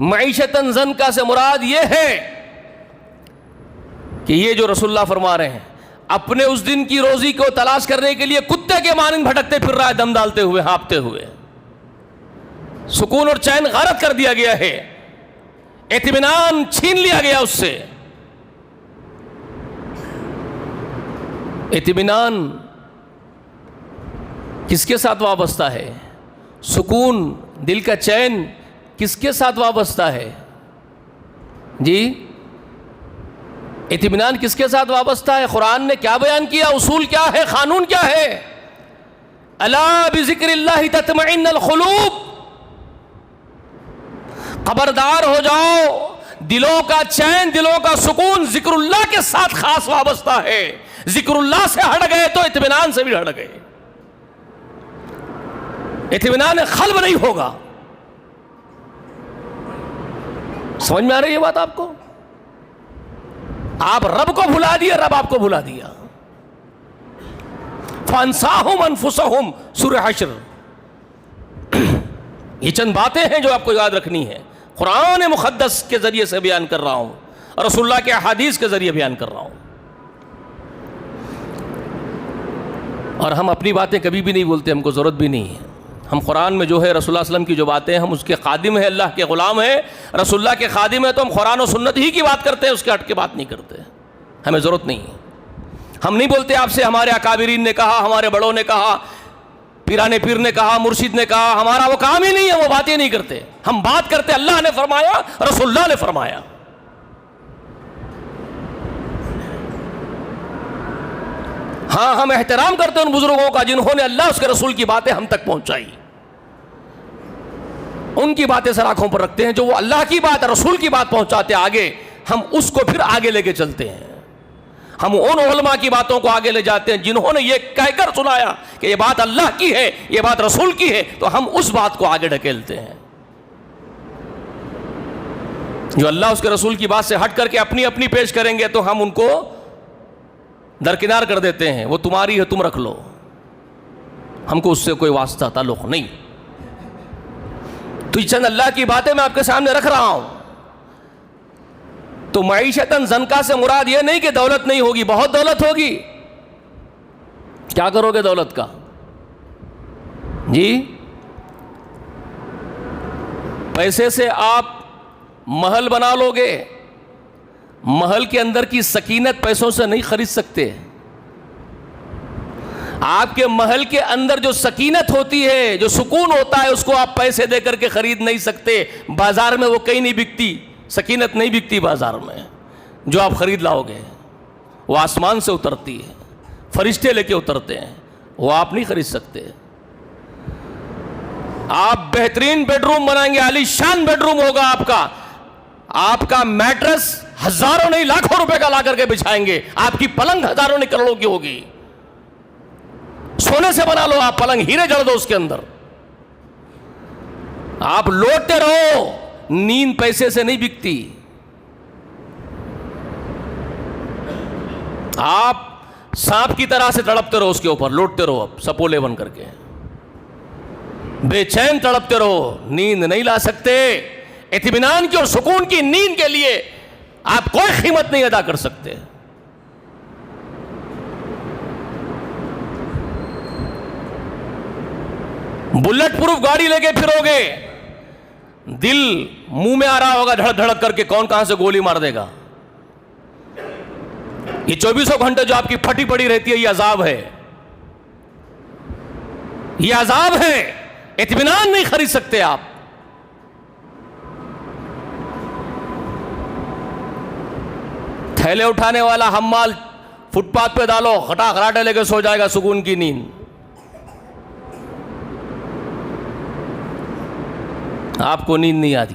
معیشتاً ضنکا سے مراد یہ ہے کہ یہ جو رسول اللہ فرما رہے ہیں، اپنے اس دن کی روزی کو تلاش کرنے کے لیے کتے کے مانند بھٹکتے پھر رہا ہے، دم ڈالتے ہوئے، ہانپتے ہوئے۔ سکون اور چین غارت کر دیا گیا ہے، اطمینان چھین لیا گیا اس سے۔ اطمینان کس کے ساتھ وابستہ ہے؟ سکون، دل کا چین کس کے ساتھ وابستہ ہے جی؟ اطمینان کس کے ساتھ وابستہ ہے؟ قرآن نے کیا بیان کیا؟ اصول کیا ہے؟ قانون کیا ہے؟ الا بذکر اللہ تطمئن القلوب، خبردار ہو جاؤ، دلوں کا چین، دلوں کا سکون ذکر اللہ کے ساتھ خاص وابستہ ہے۔ ذکر اللہ سے ہٹ گئے تو اطمینان سے بھی ہٹ گئے، اطمینان قلب نہیں ہوگا۔ سمجھ میں آ رہی ہے بات آپ کو؟ آپ رب کو بھلا دیے، رب آپ کو بھلا دیا۔ فانساہم انفسہم، سورہ حشر۔ یہ چند باتیں ہیں جو آپ کو یاد رکھنی ہے، قرآن مقدس کے ذریعے سے بیان کر رہا ہوں، اور رسول اللہ کے احادیث کے ذریعے بیان کر رہا ہوں۔ اور ہم اپنی باتیں کبھی بھی نہیں بولتے، ہم کو ضرورت بھی نہیں ہے۔ ہم قرآن میں جو ہے رسول اللہ علیہ وسلم کی جو باتیں، ہم اس کے خادم ہیں، اللہ کے غلام ہیں، رسول اللہ کے خادم ہیں، تو ہم قرآن و سنت ہی کی بات کرتے ہیں، اس کے ہٹ کے بات نہیں کرتے، ہمیں ضرورت نہیں ہے۔ ہم نہیں بولتے آپ سے ہمارے اکابرین نے کہا، ہمارے بڑوں نے کہا، پیران پیر نے کہا، مرشد نے کہا، ہمارا وہ کام ہی نہیں ہے، وہ باتیں نہیں کرتے۔ ہم بات کرتے اللہ نے فرمایا، رسول اللہ نے فرمایا۔ ہاں، ہم احترام کرتے ہیں ان بزرگوں کا جنہوں نے اللہ اس کے رسول کی باتیں ہم تک پہنچائی، ان کی باتیں سر آنکھوں پر رکھتے ہیں، جو وہ اللہ کی بات رسول کی بات پہنچاتے آگے، ہم اس کو پھر آگے لے کے چلتے ہیں۔ ہم ان علماء کی باتوں کو آگے لے جاتے ہیں جنہوں نے یہ کہہ کر سنایا کہ یہ بات اللہ کی ہے، یہ بات رسول کی ہے، تو ہم اس بات کو آگے ڈھکیلتے ہیں۔ جو اللہ اس کے رسول کی بات سے ہٹ کر کے اپنی اپنی پیش کریں گے تو ہم ان کو درکنار کر دیتے ہیں، وہ تمہاری ہے، تم رکھ لو، ہم کو اس سے کوئی واسطہ تعلق نہیں۔ تو یہ چند اللہ کی باتیں میں آپ کے سامنے رکھ رہا ہوں۔ تو معیشتاً ضنکا سے مراد یہ نہیں کہ دولت نہیں ہوگی، بہت دولت ہوگی، کیا کرو گے دولت کا؟ جی پیسے سے آپ محل بنا لو گے، محل کے اندر کی سکینت پیسوں سے نہیں خرید سکتے. آپ کے محل کے اندر جو سکینت ہوتی ہے، جو سکون ہوتا ہے، اس کو آپ پیسے دے کر کے خرید نہیں سکتے. بازار میں وہ کہیں نہیں بکتی، سکینت نہیں بکتی بازار میں. جو آپ خرید لاؤ گے وہ آسمان سے اترتی ہے، فرشتے لے کے اترتے ہیں، وہ آپ نہیں خرید سکتے. آپ بہترین بیڈ روم بنائیں گے، عالی شان بیڈ روم ہوگا آپ کا میٹرس ہزاروں نہیں لاکھوں روپے کا لا کر کے بچھائیں گے. آپ کی پلنگ ہزاروں نہیں کروڑوں کی ہوگی. سونے سے بنا لو آپ پلنگ، ہیرے جڑ دو اس کے اندر. آپ لوٹتے رہو، نیند پیسے سے نہیں بکتی. آپ سانپ کی طرح سے تڑپتے رہو اس کے اوپر، لوٹتے رہو اب سپولے بن کر کے، بے چین تڑپتے رہو، نیند نہیں لا سکتے. اطمینان کی اور سکون کی نیند کے لیے آپ کوئی قیمت نہیں ادا کر سکتے. بلٹ پروف گاڑی لے کے پھرو گے، دل منہ میں آ رہا ہوگا دھڑک دھڑک کر کے، کون کہاں سے گولی مار دے گا. یہ 24 گھنٹے جو آپ کی پھٹی پڑی رہتی ہے، یہ عذاب ہے، یہ عذاب ہے. اطمینان نہیں خرید سکتے آپ. تھیلے اٹھانے والا حمال فٹ پاتھ پہ ڈالو، خٹا خراٹے لے کے سو جائے گا، سکون کی نیند. آپ کو نیند نہیں آتی.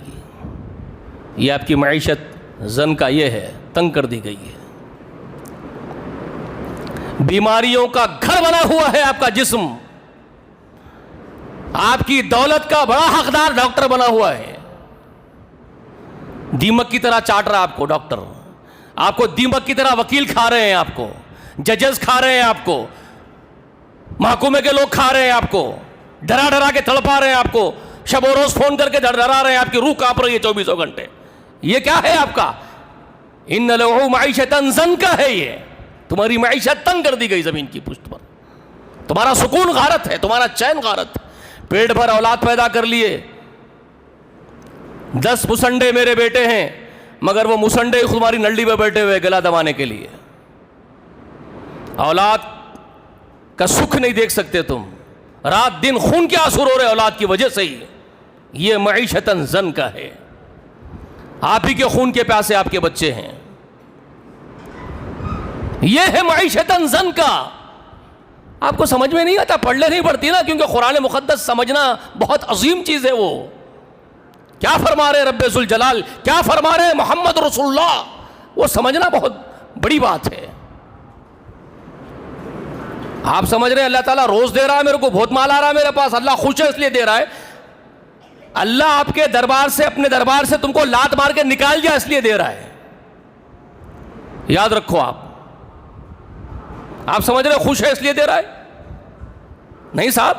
یہ آپ کی معیشت زن کا یہ ہے، تنگ کر دی گئی ہے. بیماریوں کا گھر بنا ہوا ہے آپ کا جسم. آپ کی دولت کا بڑا حقدار ڈاکٹر بنا ہوا ہے. دیمک کی طرح چاٹ رہا آپ کو ڈاکٹر. آپ کو دیمک کی طرح وکیل کھا رہے ہیں، آپ کو ججز کھا رہے ہیں، آپ کو محکمے کے لوگ کھا رہے ہیں، آپ کو ڈرا ڈرا کے تڑپا رہے ہیں، آپ کو شب و روز فون کر کے ڈرا رہے ہیں. آپ کی روح کانپ رہی ہے 24 گھنٹے. یہ کیا ہے آپ کا؟ ان لہ معیشتا ضنکا ہے. یہ تمہاری معیشت تنگ کر دی گئی زمین کی پشت پر. تمہارا سکون غارت ہے، تمہارا چین غارت. پیٹ بھر اولاد پیدا کر لیے، 10 مسنڈے میرے بیٹے ہیں، مگر وہ مسنڈے تمہاری نلڈی پہ بیٹھے ہوئے گلا دبانے کے لیے. اولاد کا سکھ نہیں دیکھ سکتے تم، رات دن خون کے آنسو رو رہے اولاد کی وجہ سے ہی. یہ معیشتاً زن کا ہے. آپ ہی کے خون کے پیاسے آپ کے بچے ہیں. یہ ہے معیشتاً زن کا. آپ کو سمجھ میں نہیں آتا، پڑھ لے نہیں پڑتی نا، کیونکہ قرآن مقدس سمجھنا بہت عظیم چیز ہے. وہ کیا فرما رہے رب ذوالجلال، کیا فرما رہے محمد رسول اللہ، وہ سمجھنا بہت بڑی بات ہے. آپ سمجھ رہے ہیں اللہ تعالیٰ روز دے رہا ہے میرے کو، بہت مال آ رہا ہے میرے پاس، اللہ خوش ہے اس لیے دے رہا ہے. اللہ آپ کے دربار سے، اپنے دربار سے تم کو لات مار کے نکال دیا اس لیے دے رہا ہے. یاد رکھو. آپ سمجھ رہے خوش ہے اس لیے دے رہا ہے؟ نہیں صاحب.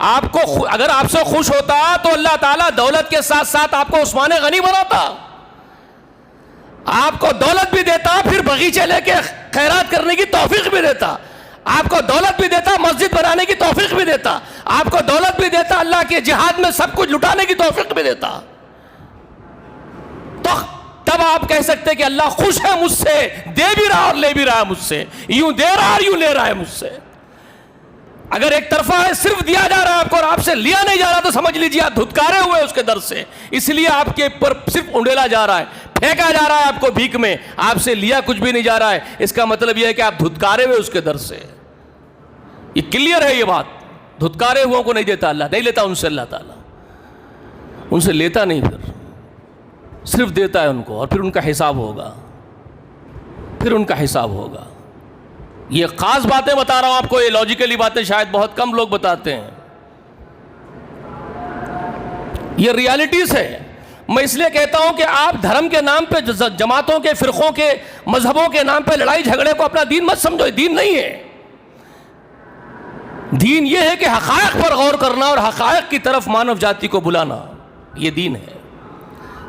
آپ کو اگر آپ سے خوش ہوتا تو اللہ تعالیٰ دولت کے ساتھ ساتھ آپ کو عثمان غنی بناتا. آپ کو دولت بھی دیتا، پھر باغیچے لے کے خیرات کرنے کی توفیق بھی دیتا. آپ کو دولت بھی دیتا، مسجد بنانے کی توفیق بھی دیتا. آپ کو دولت بھی دیتا، اللہ کے جہاد میں سب کچھ لٹانے کی توفیق بھی دیتا. تو تب آپ کہہ سکتے کہ اللہ خوش ہے مجھ سے، دے بھی رہا اور لے بھی رہا ہے مجھ سے، یوں دے رہا اور یوں لے رہا ہے مجھ سے. اگر ایک طرفہ ہے، صرف دیا جا رہا ہے آپ کو اور آپ سے لیا نہیں جا رہا، تو سمجھ لیجیے آپ دھتکارے ہوئے اس کے در سے. اس لیے آپ کے اوپر صرف انڈیلا جا رہا ہے، پھینکا جا رہا ہے آپ کو بھیک میں، آپ سے لیا کچھ بھی نہیں جا رہا ہے. اس کا مطلب یہ ہے کہ آپ دھتکارے ہوئے اس کے در سے. یہ کلیئر ہے یہ بات. دھتکارے ہوا کو نہیں دیتا اللہ، نہیں لیتا ان سے. اللہ تعالیٰ ان سے لیتا نہیں، پھر صرف دیتا ہے ان کو، اور پھر ان کا حساب ہوگا. پھر ان کا حساب ہوگا. یہ خاص باتیں بتا رہا ہوں آپ کو، یہ لاجیکلی باتیں شاید بہت کم لوگ بتاتے ہیں. یہ ریالٹیز ہے. میں اس لیے کہتا ہوں کہ آپ دھرم کے نام پہ، جماعتوں کے، فرقوں کے، مذہبوں کے نام پہ لڑائی جھگڑے کو اپنا دین مت سمجھو. دین نہیں ہے. دین یہ ہے کہ حقائق پر غور کرنا اور حقائق کی طرف مانو جاتی کو بلانا. یہ دین ہے.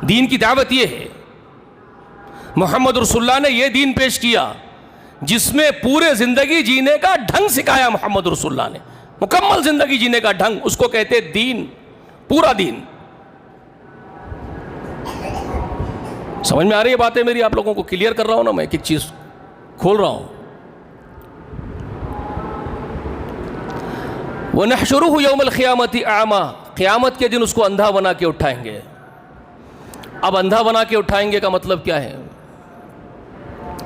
دین کی دعوت یہ ہے. محمد رسول اللہ نے یہ دین پیش کیا جس میں پورے زندگی جینے کا ڈھنگ سکھایا محمد رسول اللہ نے، مکمل زندگی جینے کا ڈھنگ، اس کو کہتے دین، پورا دین۔ سمجھ میں آ رہی ہے باتیں میری؟ آپ لوگوں کو کلیئر کر رہا ہوں نا میں، ایک چیز کھول رہا ہوں۔ وَنَحْشُرُهُ يَوْمَ الْقِيَامَةِ أَعْمَى، قیامت کے دن اس کو اندھا بنا کے اٹھائیں گے۔ اب اندھا بنا کے اٹھائیں گے کا مطلب کیا ہے؟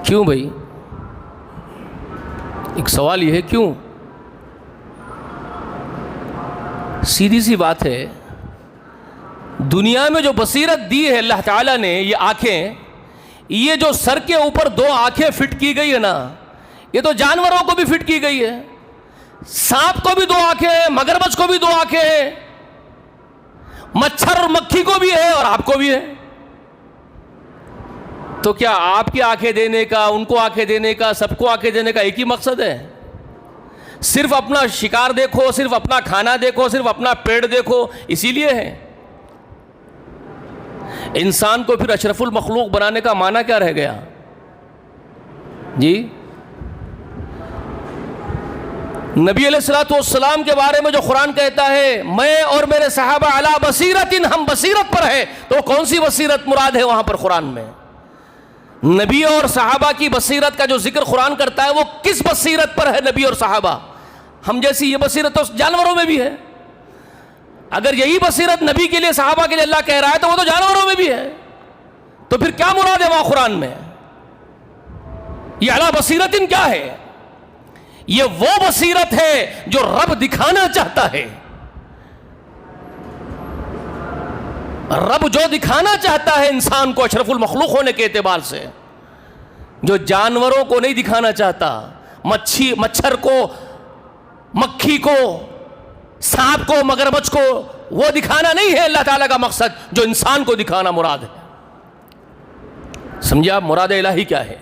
کیوں بھائی؟ ایک سوال یہ ہے کیوں؟ سیدھی سی بات ہے، دنیا میں جو بصیرت دی ہے اللہ تعالیٰ نے، یہ آنکھیں، یہ جو سر کے اوپر 2 آنکھیں فٹ کی گئی ہے نا، یہ تو جانوروں کو بھی فٹ کی گئی ہے۔ سانپ کو بھی 2 آنکھیں ہیں، مگرمچھ کو بھی 2 آنکھیں ہیں، مچھر مکھی کو بھی ہے اور آپ کو بھی ہے۔ تو کیا آپ کی آنکھیں دینے کا، ان کو آنکھیں دینے کا، سب کو آنکھیں دینے کا ایک ہی مقصد ہے؟ صرف اپنا شکار دیکھو، صرف اپنا کھانا دیکھو، صرف اپنا پیٹ دیکھو، اسی لیے ہے؟ انسان کو پھر اشرف المخلوق بنانے کا معنی کیا رہ گیا جی؟ نبی علیہ الصلوۃ والسلام کے بارے میں جو قرآن کہتا ہے میں اور میرے صحابہ علی بصیرت، ہم بصیرت پر ہے، تو کون سی بصیرت مراد ہے وہاں پر قرآن میں؟ نبی اور صحابہ کی بصیرت کا جو ذکر قرآن کرتا ہے وہ کس بصیرت پر ہے نبی اور صحابہ؟ ہم جیسی یہ بصیرت تو جانوروں میں بھی ہے۔ اگر یہی بصیرت نبی کے لیے، صحابہ کے لیے اللہ کہہ رہا ہے تو وہ تو جانوروں میں بھی ہے، تو پھر کیا مراد ہے وہاں قرآن میں؟ یہ اعلیٰ بصیرت کیا ہے؟ یہ وہ بصیرت ہے جو رب دکھانا چاہتا ہے۔ رب جو دکھانا چاہتا ہے انسان کو اشرف المخلوق ہونے کے اعتبار سے، جو جانوروں کو نہیں دکھانا چاہتا، مچھر کو، مکھی کو، سانپ کو، مگرمچھ کو، وہ دکھانا نہیں ہے اللہ تعالیٰ کا مقصد، جو انسان کو دکھانا مراد ہے۔ سمجھے آپ مراد الہی کیا ہے؟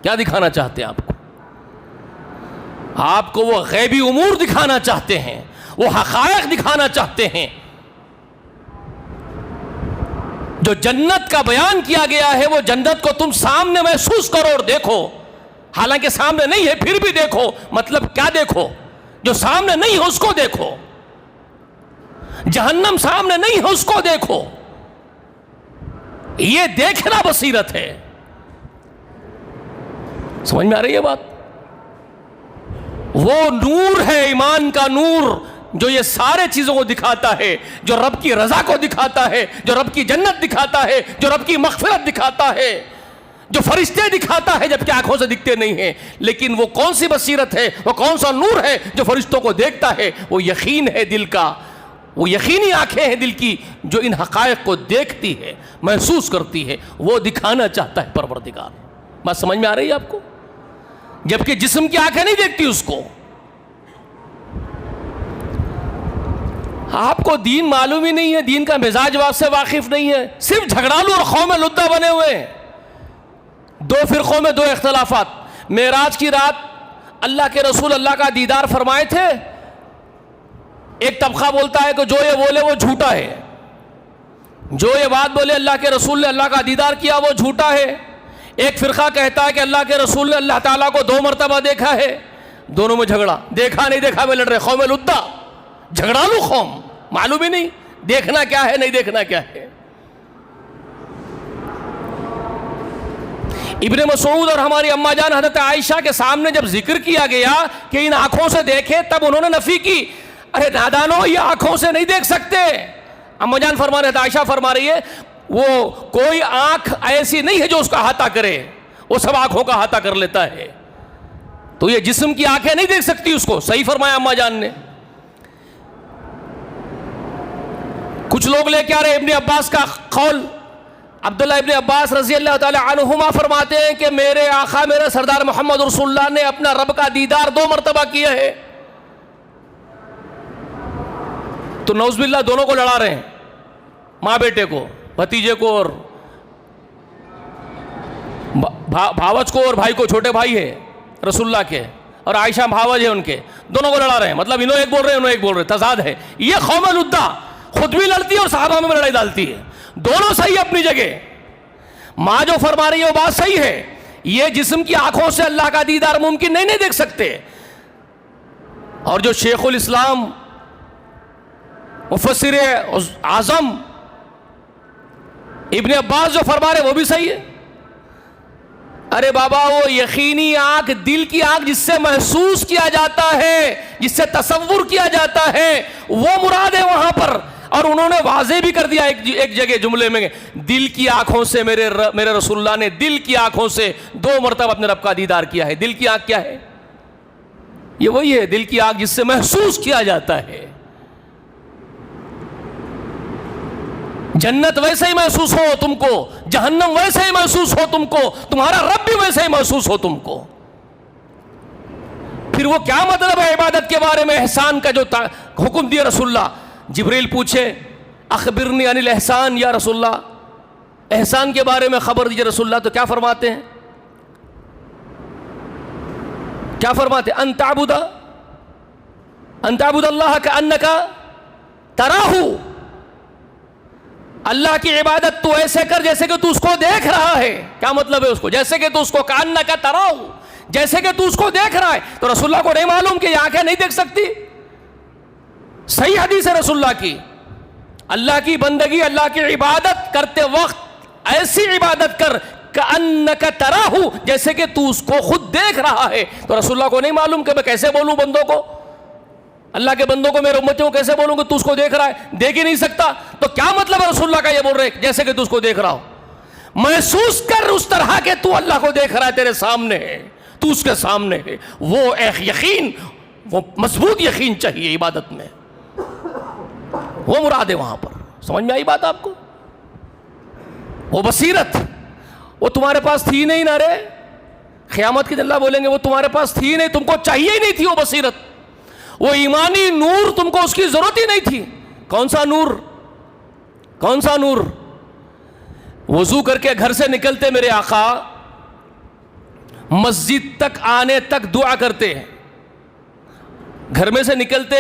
کیا دکھانا چاہتے ہیں آپ کو؟ آپ کو وہ غیبی امور دکھانا چاہتے ہیں، وہ حقائق دکھانا چاہتے ہیں۔ جو جنت کا بیان کیا گیا ہے وہ جنت کو تم سامنے محسوس کرو اور دیکھو، حالانکہ سامنے نہیں ہے پھر بھی دیکھو۔ مطلب کیا دیکھو؟ جو سامنے نہیں ہے اس کو دیکھو۔ جہنم سامنے نہیں ہے اس کو دیکھو۔ یہ دیکھنا بصیرت ہے۔ سمجھ میں آ رہی ہے بات؟ وہ نور ہے، ایمان کا نور، جو یہ سارے چیزوں کو دکھاتا ہے، جو رب کی رضا کو دکھاتا ہے، جو رب کی جنت دکھاتا ہے، جو رب کی مغفرت دکھاتا ہے، جو فرشتے دکھاتا ہے جبکہ آنکھوں سے دکھتے نہیں ہیں۔ لیکن وہ کون سی بصیرت ہے، وہ کون سا نور ہے جو فرشتوں کو دیکھتا ہے؟ وہ یقین ہے دل کا، وہ یقینی آنکھیں ہیں دل کی جو ان حقائق کو دیکھتی ہے، محسوس کرتی ہے، وہ دکھانا چاہتا ہے پروردگار۔ بات سمجھ میں آ رہی ہے آپ کو؟ جبکہ جسم کی آنکھیں نہیں دیکھتی اس کو۔ آپ کو دین معلوم ہی نہیں ہے، دین کا مزاج سے واقف نہیں ہے، صرف جھگڑالو اور قوم لدہ بنے ہوئے ہیں۔ 2 فرقوں میں 2 اختلافات۔ معراج کی رات اللہ کے رسول اللہ کا دیدار فرمائے تھے، ایک طبقہ بولتا ہے کہ جو یہ بولے وہ جھوٹا ہے، جو یہ بات بولے اللہ کے رسول نے اللہ کا دیدار کیا وہ جھوٹا ہے۔ ایک فرقہ کہتا ہے کہ اللہ کے رسول نے اللہ تعالیٰ کو 2 مرتبہ دیکھا ہے۔ دونوں میں جھگڑا، دیکھا نہیں دیکھا میں لڑ رہے، قوم لدہ، جھگڑالو قوم، معلوم ہی نہیں دیکھنا کیا ہے نہیں دیکھنا کیا ہے۔ ابن مسعود اور ہماری اما جان حضرت عائشہ کے سامنے جب ذکر کیا گیا کہ ان آنکھوں سے دیکھے، تب انہوں نے نفی کی، ارے نادانو یہ آنکھوں سے نہیں دیکھ سکتے۔ اما جان فرما رہے، عائشہ فرما رہی ہے وہ کوئی آنکھ ایسی نہیں ہے جو اس کا احاطہ کرے، وہ سب آنکھوں کا احاطہ کر لیتا ہے، تو یہ جسم کی آنکھیں نہیں دیکھ سکتی اس کو۔ صحیح فرمایا اما جان نے۔ کچھ لوگ لے کے آ رہے ابن عباس کا قول، عبداللہ ابن عباس رضی اللہ تعالی عنہما فرماتے ہیں کہ میرے آقا میرے سردار محمد رسول اللہ نے اپنا رب کا دیدار 2 مرتبہ کیا ہے۔ تو نعوذ باللہ دونوں کو لڑا رہے ہیں، ماں بیٹے کو، بھتیجے کو اور بھاوج کو، اور بھائی کو، چھوٹے بھائی ہے رسول اللہ کے، اور عائشہ بھاوج ہے ان کے، دونوں کو لڑا رہے ہیں۔ مطلب انہوں ایک بول رہے ہیں انہوں ایک بول رہے ہیں، تضاد ہے۔ یہ قوم لدہ خود بھی لڑتی ہے اور صحابہ میں لڑائی ڈالتی ہے، دونوں صحیح اپنی جگہ۔ ماں جو فرما رہی ہے وہ بات صحیح ہے، یہ جسم کی آنکھوں سے اللہ کا دیدار ممکن نہیں دیکھ سکتے. اور جو شیخ الاسلام مفسر اعظم ابن عباس جو فرما رہے وہ بھی صحیح ہے. ارے بابا وہ یقینی آنکھ دل کی آنکھ جس سے محسوس کیا جاتا ہے, جس سے تصور کیا جاتا ہے, وہ مراد ہے وہاں پر. اور انہوں نے واضح بھی کر دیا ایک جگہ جملے میں, دل کی آنکھوں سے میرے رسول اللہ نے دل کی آنکھوں سے 2 مرتبہ اپنے رب کا دیدار کیا ہے. دل کی آنکھ کیا ہے؟ یہ وہی ہے دل کی آنکھ جس سے محسوس کیا جاتا ہے. جنت ویسے ہی محسوس ہو تم کو, جہنم ویسے ہی محسوس ہو تم کو, تمہارا رب بھی ویسے ہی محسوس ہو تم کو. پھر وہ کیا مطلب ہے عبادت کے بارے میں احسان کا جو حکم دیا رسول اللہ؟ جبریل پوچھے اخبرنی عن الاحسان یا رسول اللہ, احسان کے بارے میں خبر دیجئے رسول اللہ. تو کیا فرماتے ہیں؟ کیا فرماتے ہیں؟ ان تعبد اللہ کأنک تراہ, اللہ کی عبادت تو ایسے کر جیسے کہ تو اس کو دیکھ رہا ہے. کیا مطلب ہے اس کو؟ جیسے کہ تو اس کو کأنک تراہ, جیسے کہ تو اس کو دیکھ رہا ہے. تو رسول اللہ کو نہیں معلوم کہ یہ آنکھیں نہیں دیکھ سکتی؟ صحیح حدیث ہے رسول اللہ کی, اللہ کی بندگی, اللہ کی عبادت کرتے وقت ایسی عبادت کر کأنک تراہ, جیسے کہ تو اس کو خود دیکھ رہا ہے. تو رسول اللہ کو نہیں معلوم کہ میں کیسے بولوں بندوں کو, اللہ کے بندوں کو, میرے امتیوں کو کیسے بولوں کہ تو اس کو دیکھ رہا ہے؟ دیکھ ہی نہیں سکتا. تو کیا مطلب ہے رسول اللہ کا یہ بول رہے جیسے کہ تو اس کو دیکھ رہا ہو؟ محسوس کر اس طرح کہ تو اللہ کو دیکھ رہا ہے, تیرے سامنے ہے, تو اس کے سامنے ہے. وہ ایک یقین, وہ مضبوط یقین چاہیے عبادت میں, وہ مراد ہے وہاں پر. سمجھ میں آئی بات آپ کو؟ وہ بصیرت وہ تمہارے پاس تھی نہیں نا رے, قیامت کے دن اللہ بولیں گے وہ تمہارے پاس تھی نہیں, تم کو چاہیے ہی نہیں تھی وہ بصیرت, وہ ایمانی نور, تم کو اس کی ضرورت ہی نہیں تھی. کون سا نور؟ کون سا نور؟ وضو کر کے گھر سے نکلتے میرے آقا مسجد تک آنے تک دعا کرتے, گھر میں سے نکلتے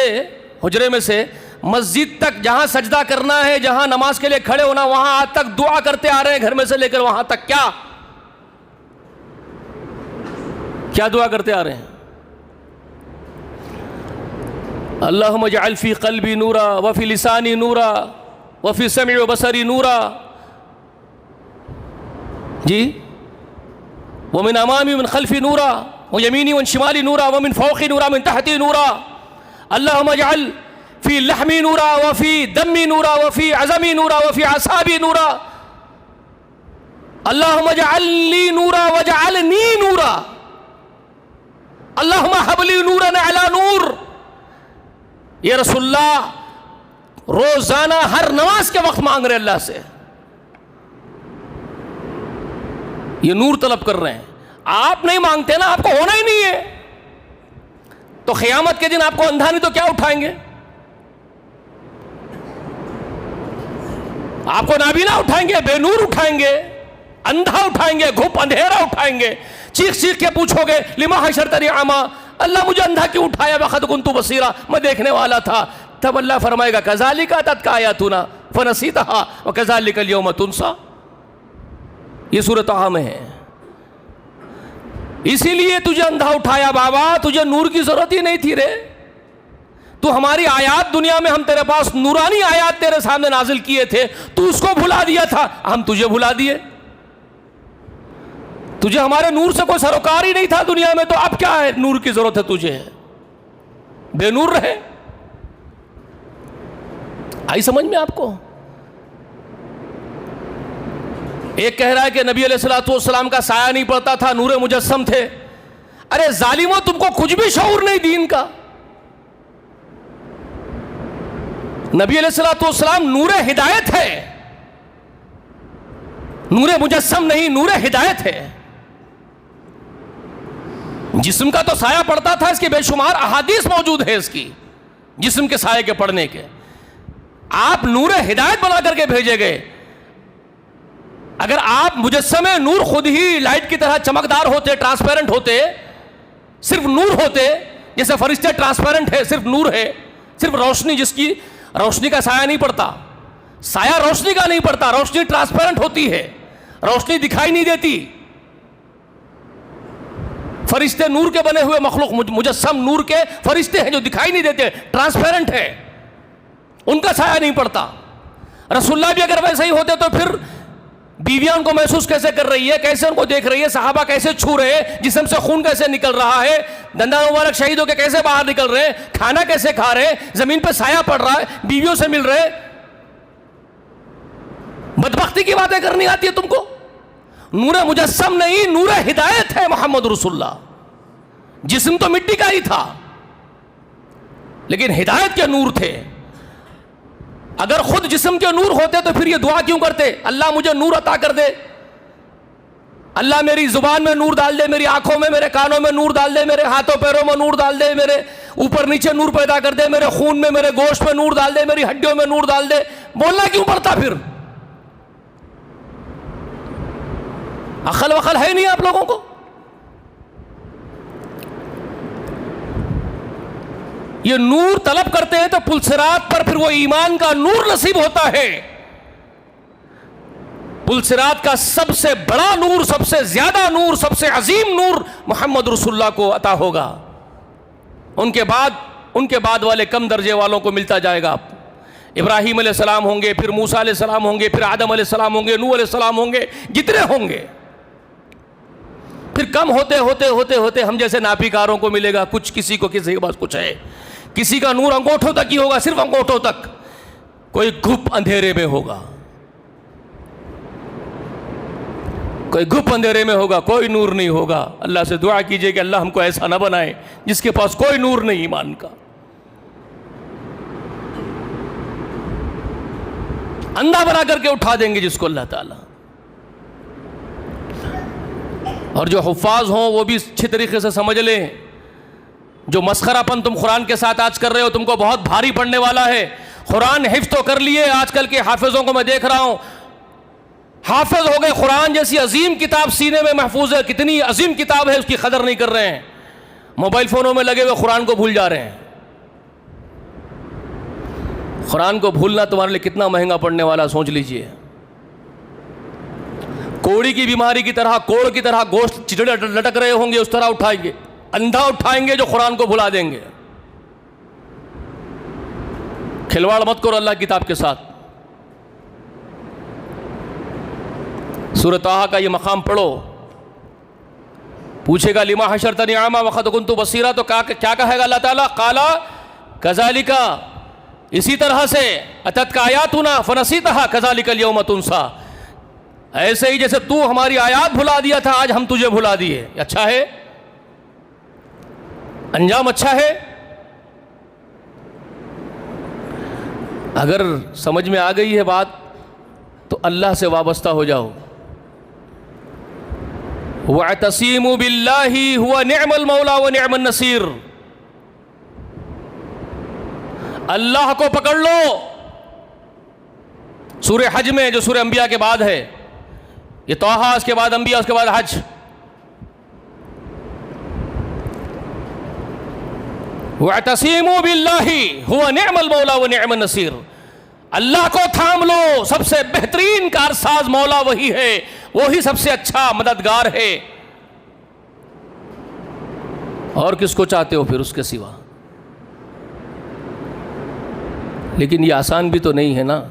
حجرے میں سے مسجد تک, جہاں سجدہ کرنا ہے, جہاں نماز کے لیے کھڑے ہونا, وہاں آج تک دعا کرتے آ رہے ہیں, گھر میں سے لے کر وہاں تک. کیا دعا کرتے آ رہے ہیں؟ اللہم اجعل فی قلبی نورا وفی لسانی نورا وفی سمعی و بصری نورا, جی, ومن امامی ومن خلفی نورا ویمینی ومن شمالی نورا ومن فوقی نورا ومن تحتی نورا. اللہم اجعل فی لحمی نورا وفی دمی نورا وفی عظمی نورا وفی اعصابی نورا. اللہم اجعل لی نورا وجعلنی نورا. اللہم حب لی نورا علی نور. یہ رسول اللہ روزانہ ہر نماز کے وقت مانگ رہے اللہ سے, یہ نور طلب کر رہے ہیں. آپ نہیں مانگتے نا, آپ کو ہونا ہی نہیں ہے, تو قیامت کے دن آپ کو اندھا نہیں تو کیا اٹھائیں گے؟ آپ کو نابینا اٹھائیں گے, بے نور اٹھائیں گے, اندھا اٹھائیں گے, گھپ اندھیرا اٹھائیں گے. چیخ چیخ کے پوچھو گے لما حشرتنی اعمی, اللہ مجھے اندھا کیوں اٹھایا, وقد کنت بصیرا, میں دیکھنے والا تھا. تب اللہ فرمائے گا کذالک اتتک آیاتنا فنسیتھا وکذالک اليوم تنسیٰ. یہ سورۃ طٰہٰ میں ہے. اسی لیے تجھے اندھا اٹھایا بابا, تجھے نور کی ضرورت ہی نہیں تھی رے. تو ہماری آیات دنیا میں, ہم تیرے پاس نورانی آیات تیرے سامنے نازل کیے تھے, تو اس کو بھلا دیا تھا, ہم تجھے بھلا دیے. تجھے ہمارے نور سے کوئی سروکار ہی نہیں تھا دنیا میں, تو اب کیا ہے نور کی ضرورت ہے تجھے؟ بے نور رہے. آئی سمجھ میں آپ کو؟ ایک کہہ رہا ہے کہ نبی علیہ الصلوۃ والسلام کا سایہ نہیں پڑتا تھا, نور مجسم تھے. ارے ظالموں, تم کو کچھ بھی شعور نہیں دین کا. نبی علیہ الصلوۃ والسلام نور ہدایت ہے, نور مجسم نہیں, نور ہدایت ہے. جسم کا تو سایہ پڑتا تھا, اس کے بے شمار احادیث موجود ہے اس کی, جسم کے سائے کے پڑنے کے. آپ نور ہدایت بنا کر کے بھیجے گئے. اگر آپ مجسم نور خود ہی لائٹ کی طرح چمکدار ہوتے, ٹرانسپیرنٹ ہوتے, صرف نور ہوتے, جیسے فرشتے ٹرانسپیرنٹ ہے, صرف نور ہے, صرف روشنی, جس کی روشنی کا سایہ نہیں پڑتا. سایہ روشنی کا نہیں پڑتا, روشنی ٹرانسپیرنٹ ہوتی ہے, روشنی دکھائی نہیں دیتی. فرشتے نور کے بنے ہوئے مخلوق، مجسم نور کے فرشتے ہیں جو دکھائی نہیں دیتے، ٹرانسپیرنٹ ہے، ان کا سایہ نہیں پڑتا۔ رسول اللہ بھی اگر ویسے ہی ہوتے تو پھر بیویاں ان کو محسوس کیسے کر رہی ہے، کیسے ان کو دیکھ رہی ہے، صحابہ کیسے چھو رہے ہیں، جسم سے خون کیسے نکل رہا ہے، دندان مبارک شہید ہو کے کیسے باہر نکل رہے ہیں، کھانا کیسے کھا رہے ہیں، زمین پہ سایہ پڑ رہا ہے، بیویوں سے مل رہے۔ بدبختی کی باتیں کرنی آتی ہے تم کو؟ نور مجسم نہیں، نور ہدایت ہے محمد رسول اللہ۔ جسم تو مٹی کا ہی تھا لیکن ہدایت کے نور تھے۔ اگر خود جسم کے نور ہوتے تو پھر یہ دعا کیوں کرتے؟ اللہ مجھے نور عطا کر دے، اللہ میری زبان میں نور ڈال دے، میری آنکھوں میں، میرے کانوں میں نور ڈال دے، میرے ہاتھوں پیروں میں نور ڈال دے، میرے اوپر نیچے نور پیدا کر دے، میرے خون میں، میرے گوشت میں نور ڈال دے، میری ہڈیوں میں نور ڈال دے۔ بولنا کیوں پڑتا پھر؟ عقل وقل ہے نہیں آپ لوگوں کو؟ یہ نور طلب کرتے ہیں تو پلصراط پر پھر وہ ایمان کا نور نصیب ہوتا ہے۔ پلصراط کا سب سے بڑا نور، سب سے زیادہ نور، سب سے عظیم نور محمد رسول اللہ کو عطا ہوگا۔ ان کے بعد والے کم درجے والوں کو ملتا جائے گا۔ ابراہیم علیہ السلام ہوں گے، پھر موسیٰ علیہ السلام ہوں گے، پھر آدم علیہ السلام ہوں گے، نوح علیہ السلام ہوں گے، جتنے ہوں گے۔ پھر کم ہوتے ہوتے ہوتے ہوتے ہم جیسے ناپیکاروں کو ملے گا، کچھ کسی کو کسی کے پاس کچھ ہے، کسی کا نور انگوٹھوں تک ہی ہوگا، صرف انگوٹھوں تک، کوئی گھپ اندھیرے میں ہوگا، کوئی گھپ اندھیرے میں ہوگا، کوئی نور نہیں ہوگا۔ اللہ سے دعا کیجئے کہ اللہ ہم کو ایسا نہ بنائے جس کے پاس کوئی نور نہیں ایمان کا، اندھا بنا کر کے اٹھا دیں گے جس کو اللہ تعالیٰ۔ اور جو حفاظ ہوں وہ بھی اچھی طریقے سے سمجھ لیں، جو مسخرہ پن تم قرآن کے ساتھ آج کر رہے ہو تم کو بہت بھاری پڑنے والا ہے۔ قرآن حفظ تو کر لیے، آج کل کے حافظوں کو میں دیکھ رہا ہوں، حافظ ہو گئے، قرآن جیسی عظیم کتاب سینے میں محفوظ ہے، کتنی عظیم کتاب ہے، اس کی قدر نہیں کر رہے ہیں، موبائل فونوں میں لگے ہوئے قرآن کو بھول جا رہے ہیں۔ قرآن کو بھولنا تمہارے لیے کتنا مہنگا پڑنے والا سوچ لیجئے۔ کوڑی کی بیماری کی طرح، کوڑ کی طرح گوشت چڑے لٹک رہے ہوں گے، اس طرح اٹھائیں گے، اندھا اٹھائیں گے جو قرآن کو بھلا دیں گے۔ کھلواڑ مت کرو اللہ کی کتاب کے ساتھ۔ سورۃ طٰہٰ کا یہ مقام پڑھو، پوچھے گا لما حشرتنی اعمیٰ وقد کنت بصیرا، تو کیا کہے گا اللہ تعالیٰ؟ قال کذالک، اسی طرح سے، اتتک آیاتنا فنسیتھا کذالک اليوم تنسیٰ، ایسے ہی جیسے تو ہماری آیات بھلا دیا تھا آج ہم تجھے بھلا دیے۔ اچھا ہے، انجام اچھا ہے۔ اگر سمجھ میں آ گئی ہے بات تو اللہ سے وابستہ ہو جاؤ۔ وَاعْتَصِمُوا بِاللَّهِ هُوَ نِعْمَ الْمَوْلَى وَنِعْمَ النَّصِيرُ، اللہ کو پکڑ لو۔ سورہ حج میں، جو سورہ انبیاء کے بعد ہے، یہ طٰہٰ اس کے بعد انبیاء، اس کے بعد حج، وَاعْتَصِمُوا بِاللَّهِ هُوَ نِعْمَ الْمَوْلَى وَنِعْمَ النَّصِيرُ، اللہ کو تھام لو، سب سے بہترین کارساز مولا وہی ہے، وہی سب سے اچھا مددگار ہے۔ اور کس کو چاہتے ہو پھر اس کے سوا؟ لیکن یہ آسان بھی تو نہیں ہے نا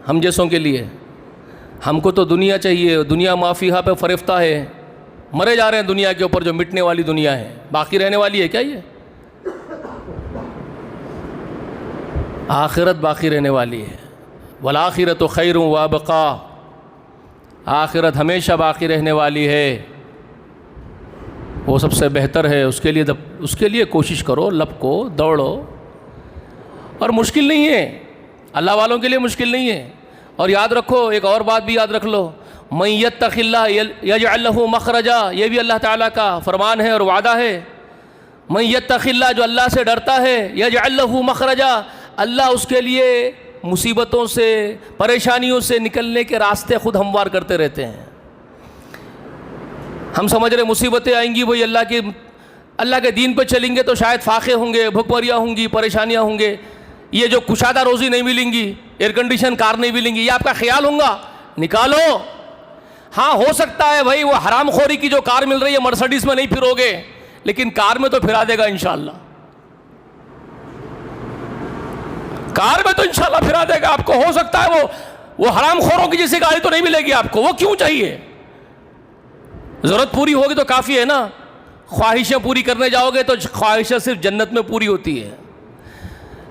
ہم جیسوں کے لیے۔ ہم کو تو دنیا چاہیے، دنیا ما فیہا پہ فریفتہ ہے، مرے جا رہے ہیں دنیا کے اوپر، جو مٹنے والی دنیا ہے، باقی رہنے والی ہے کیا یہ؟ آخرت باقی رہنے والی ہے۔ والآخرۃ خیر وابقیٰ، آخرت ہمیشہ باقی رہنے والی ہے، وہ سب سے بہتر ہے۔ اس کے لیے کوشش کرو، لب کو دوڑو، اور مشکل نہیں ہے، اللہ والوں کے لیے مشکل نہیں ہے۔ اور یاد رکھو، ایک اور بات بھی یاد رکھ لو، من یتق اللہ یجعل لہ مخرجا، یہ بھی اللہ تعالیٰ کا فرمان ہے اور وعدہ ہے۔ من یتق اللہ، جو اللہ سے ڈرتا ہے، یجعل لہ مخرجا، اللہ اس کے لیے مصیبتوں سے، پریشانیوں سے نکلنے کے راستے خود ہموار کرتے رہتے ہیں۔ ہم سمجھ رہے مصیبتیں آئیں گی وہی اللہ کے دین پہ چلیں گے تو شاید فاقے ہوں گے، بھوکمریاں ہوں گی، پریشانیاں ہوں گے، یہ جو کشادہ روزی نہیں ملیں گی، ایئر کنڈیشن کار نہیں ملیں گی، یہ آپ کا خیال ہوگا، نکالو۔ ہاں ہو سکتا ہے بھائی وہ حرام خوری کی جو کار مل رہی ہے مرسڈیز میں نہیں پھرو گے، لیکن کار میں تو پھرا دے گا انشاءاللہ، کار میں تو انشاءاللہ پھرا دے گا آپ کو. ہو سکتا ہے وہ حرام خوروں کی جیسی گاڑی تو نہیں ملے گی آپ کو، وہ کیوں چاہیے؟ ضرورت پوری ہوگی تو کافی ہے نا. خواہشیں پوری کرنے جاؤ گے تو خواہشیں صرف جنت میں پوری ہوتی ہے.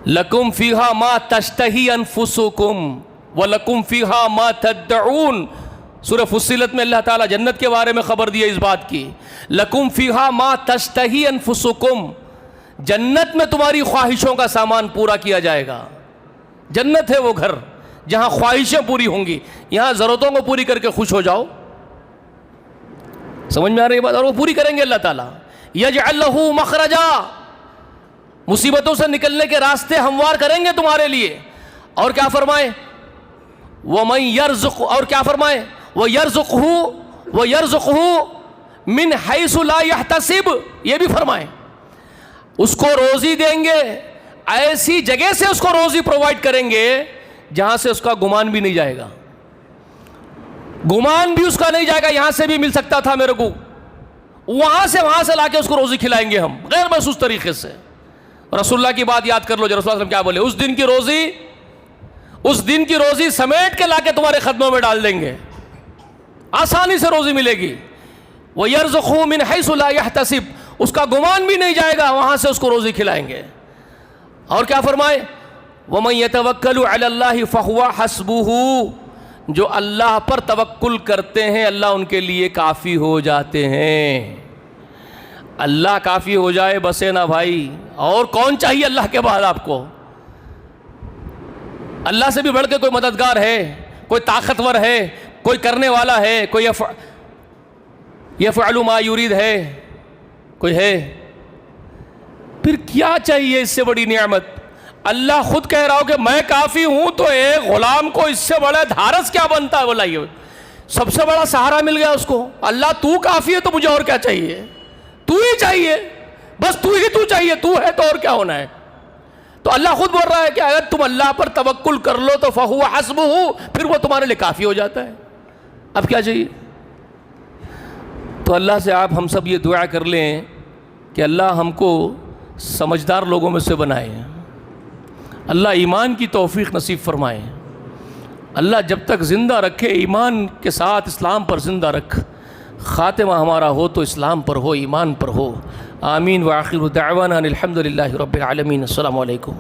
لکم فیہا ما تشتہی انفسکم وَلَكُمْ فِيهَا مَا تَدَّعُونَ. سورہ فصلت میں اللہ تعالیٰ جنت کے بارے میں خبر دیا اس بات کی. لَكُمْ فِيهَا مَا تَشْتَهِي أَنفُسُكُمْ. جنت میں تمہاری خواہشوں کا سامان پورا کیا جائے گا. جنت ہے وہ گھر جہاں خواہشیں پوری ہوں گی. یہاں ضرورتوں کو پوری کر کے خوش ہو جاؤ. سمجھ میں آ رہی بات؟ اور وہ پوری کریں گے اللہ تعالیٰ. يَجْعَلْ لَهُ مَخْرَجًا. مصیبتوں سے نکلنے کے راستے ہموار کریں گے تمہارے لیے. اور کیا فرمائے؟ وَمَنْ يَرْزُقُ. اور کیا فرمائے؟ وَيَرْزُقْهُ مِنْ حَيْثُ لَا يَحْتَسِبُ. یہ بھی فرمائے اس کو روزی دیں گے، ایسی جگہ سے اس کو روزی پرووائڈ کریں گے جہاں سے اس کا گمان بھی نہیں جائے گا. گمان بھی اس کا نہیں جائے گا یہاں سے بھی مل سکتا تھا میرے کو، وہاں سے لا کے اس کو روزی کھلائیں گے ہم غیر محسوس طریقے سے. رسول اللہ کی بات یاد کر لو جو رسول اللہ علیہ وسلم کیا بولے، اس دن کی روزی سمیٹ کے لا کے تمہارے قدموں میں ڈال دیں گے، آسانی سے روزی ملے گی. وَيَرْزُقْهُ مِنْ حَيْثُ لَا يَحْتَسِبُ. اس کا گمان بھی نہیں جائے گا، وہاں سے اس کو روزی کھلائیں گے. اور کیا فرمائے؟ وَمَنْ يَتَوَكَّلُ عَلَى اللَّهِ فَهُوَ حَسْبُهُ. جو اللہ پر توکل کرتے ہیں اللہ ان کے لیے کافی ہو جاتے ہیں. اللہ کافی ہو جائے بس ہے نا بھائی. اور کون چاہیے اللہ کے بعد آپ کو؟ اللہ سے بھی بڑھ کے کوئی مددگار ہے، کوئی طاقتور ہے، کوئی کرنے والا ہے، کوئی یفعل ما یرید ہے، کوئی ہے؟ پھر کیا چاہیے اس سے بڑی نعمت؟ اللہ خود کہہ رہا ہو کہ میں کافی ہوں، تو ایک غلام کو اس سے بڑا دھارس کیا بنتا ہے؟ بولا یہ سب سے بڑا سہارا مل گیا اس کو. اللہ تو کافی ہے تو مجھے اور کیا چاہیے؟ تو ہی چاہیے، بس تو ہی تو چاہیے، تو ہے تو اور کیا ہونا ہے؟ تو اللہ خود بول رہا ہے کہ اگر تم اللہ پر توکل کر لو تو فَهُوَ حَسْبُهُ، پھر وہ تمہارے لیے کافی ہو جاتا ہے. اب کیا چاہیے؟ تو اللہ سے آپ ہم سب یہ دعا کر لیں کہ اللہ ہم کو سمجھدار لوگوں میں سے بنائے، اللہ ایمان کی توفیق نصیب فرمائے. اللہ جب تک زندہ رکھے ایمان کے ساتھ اسلام پر زندہ رکھ. خاتمہ ہمارا ہو تو اسلام پر ہو، ایمان پر ہو. آمین. وآخر دعوانا الحمد للہ رب العالمین. السلام علیکم.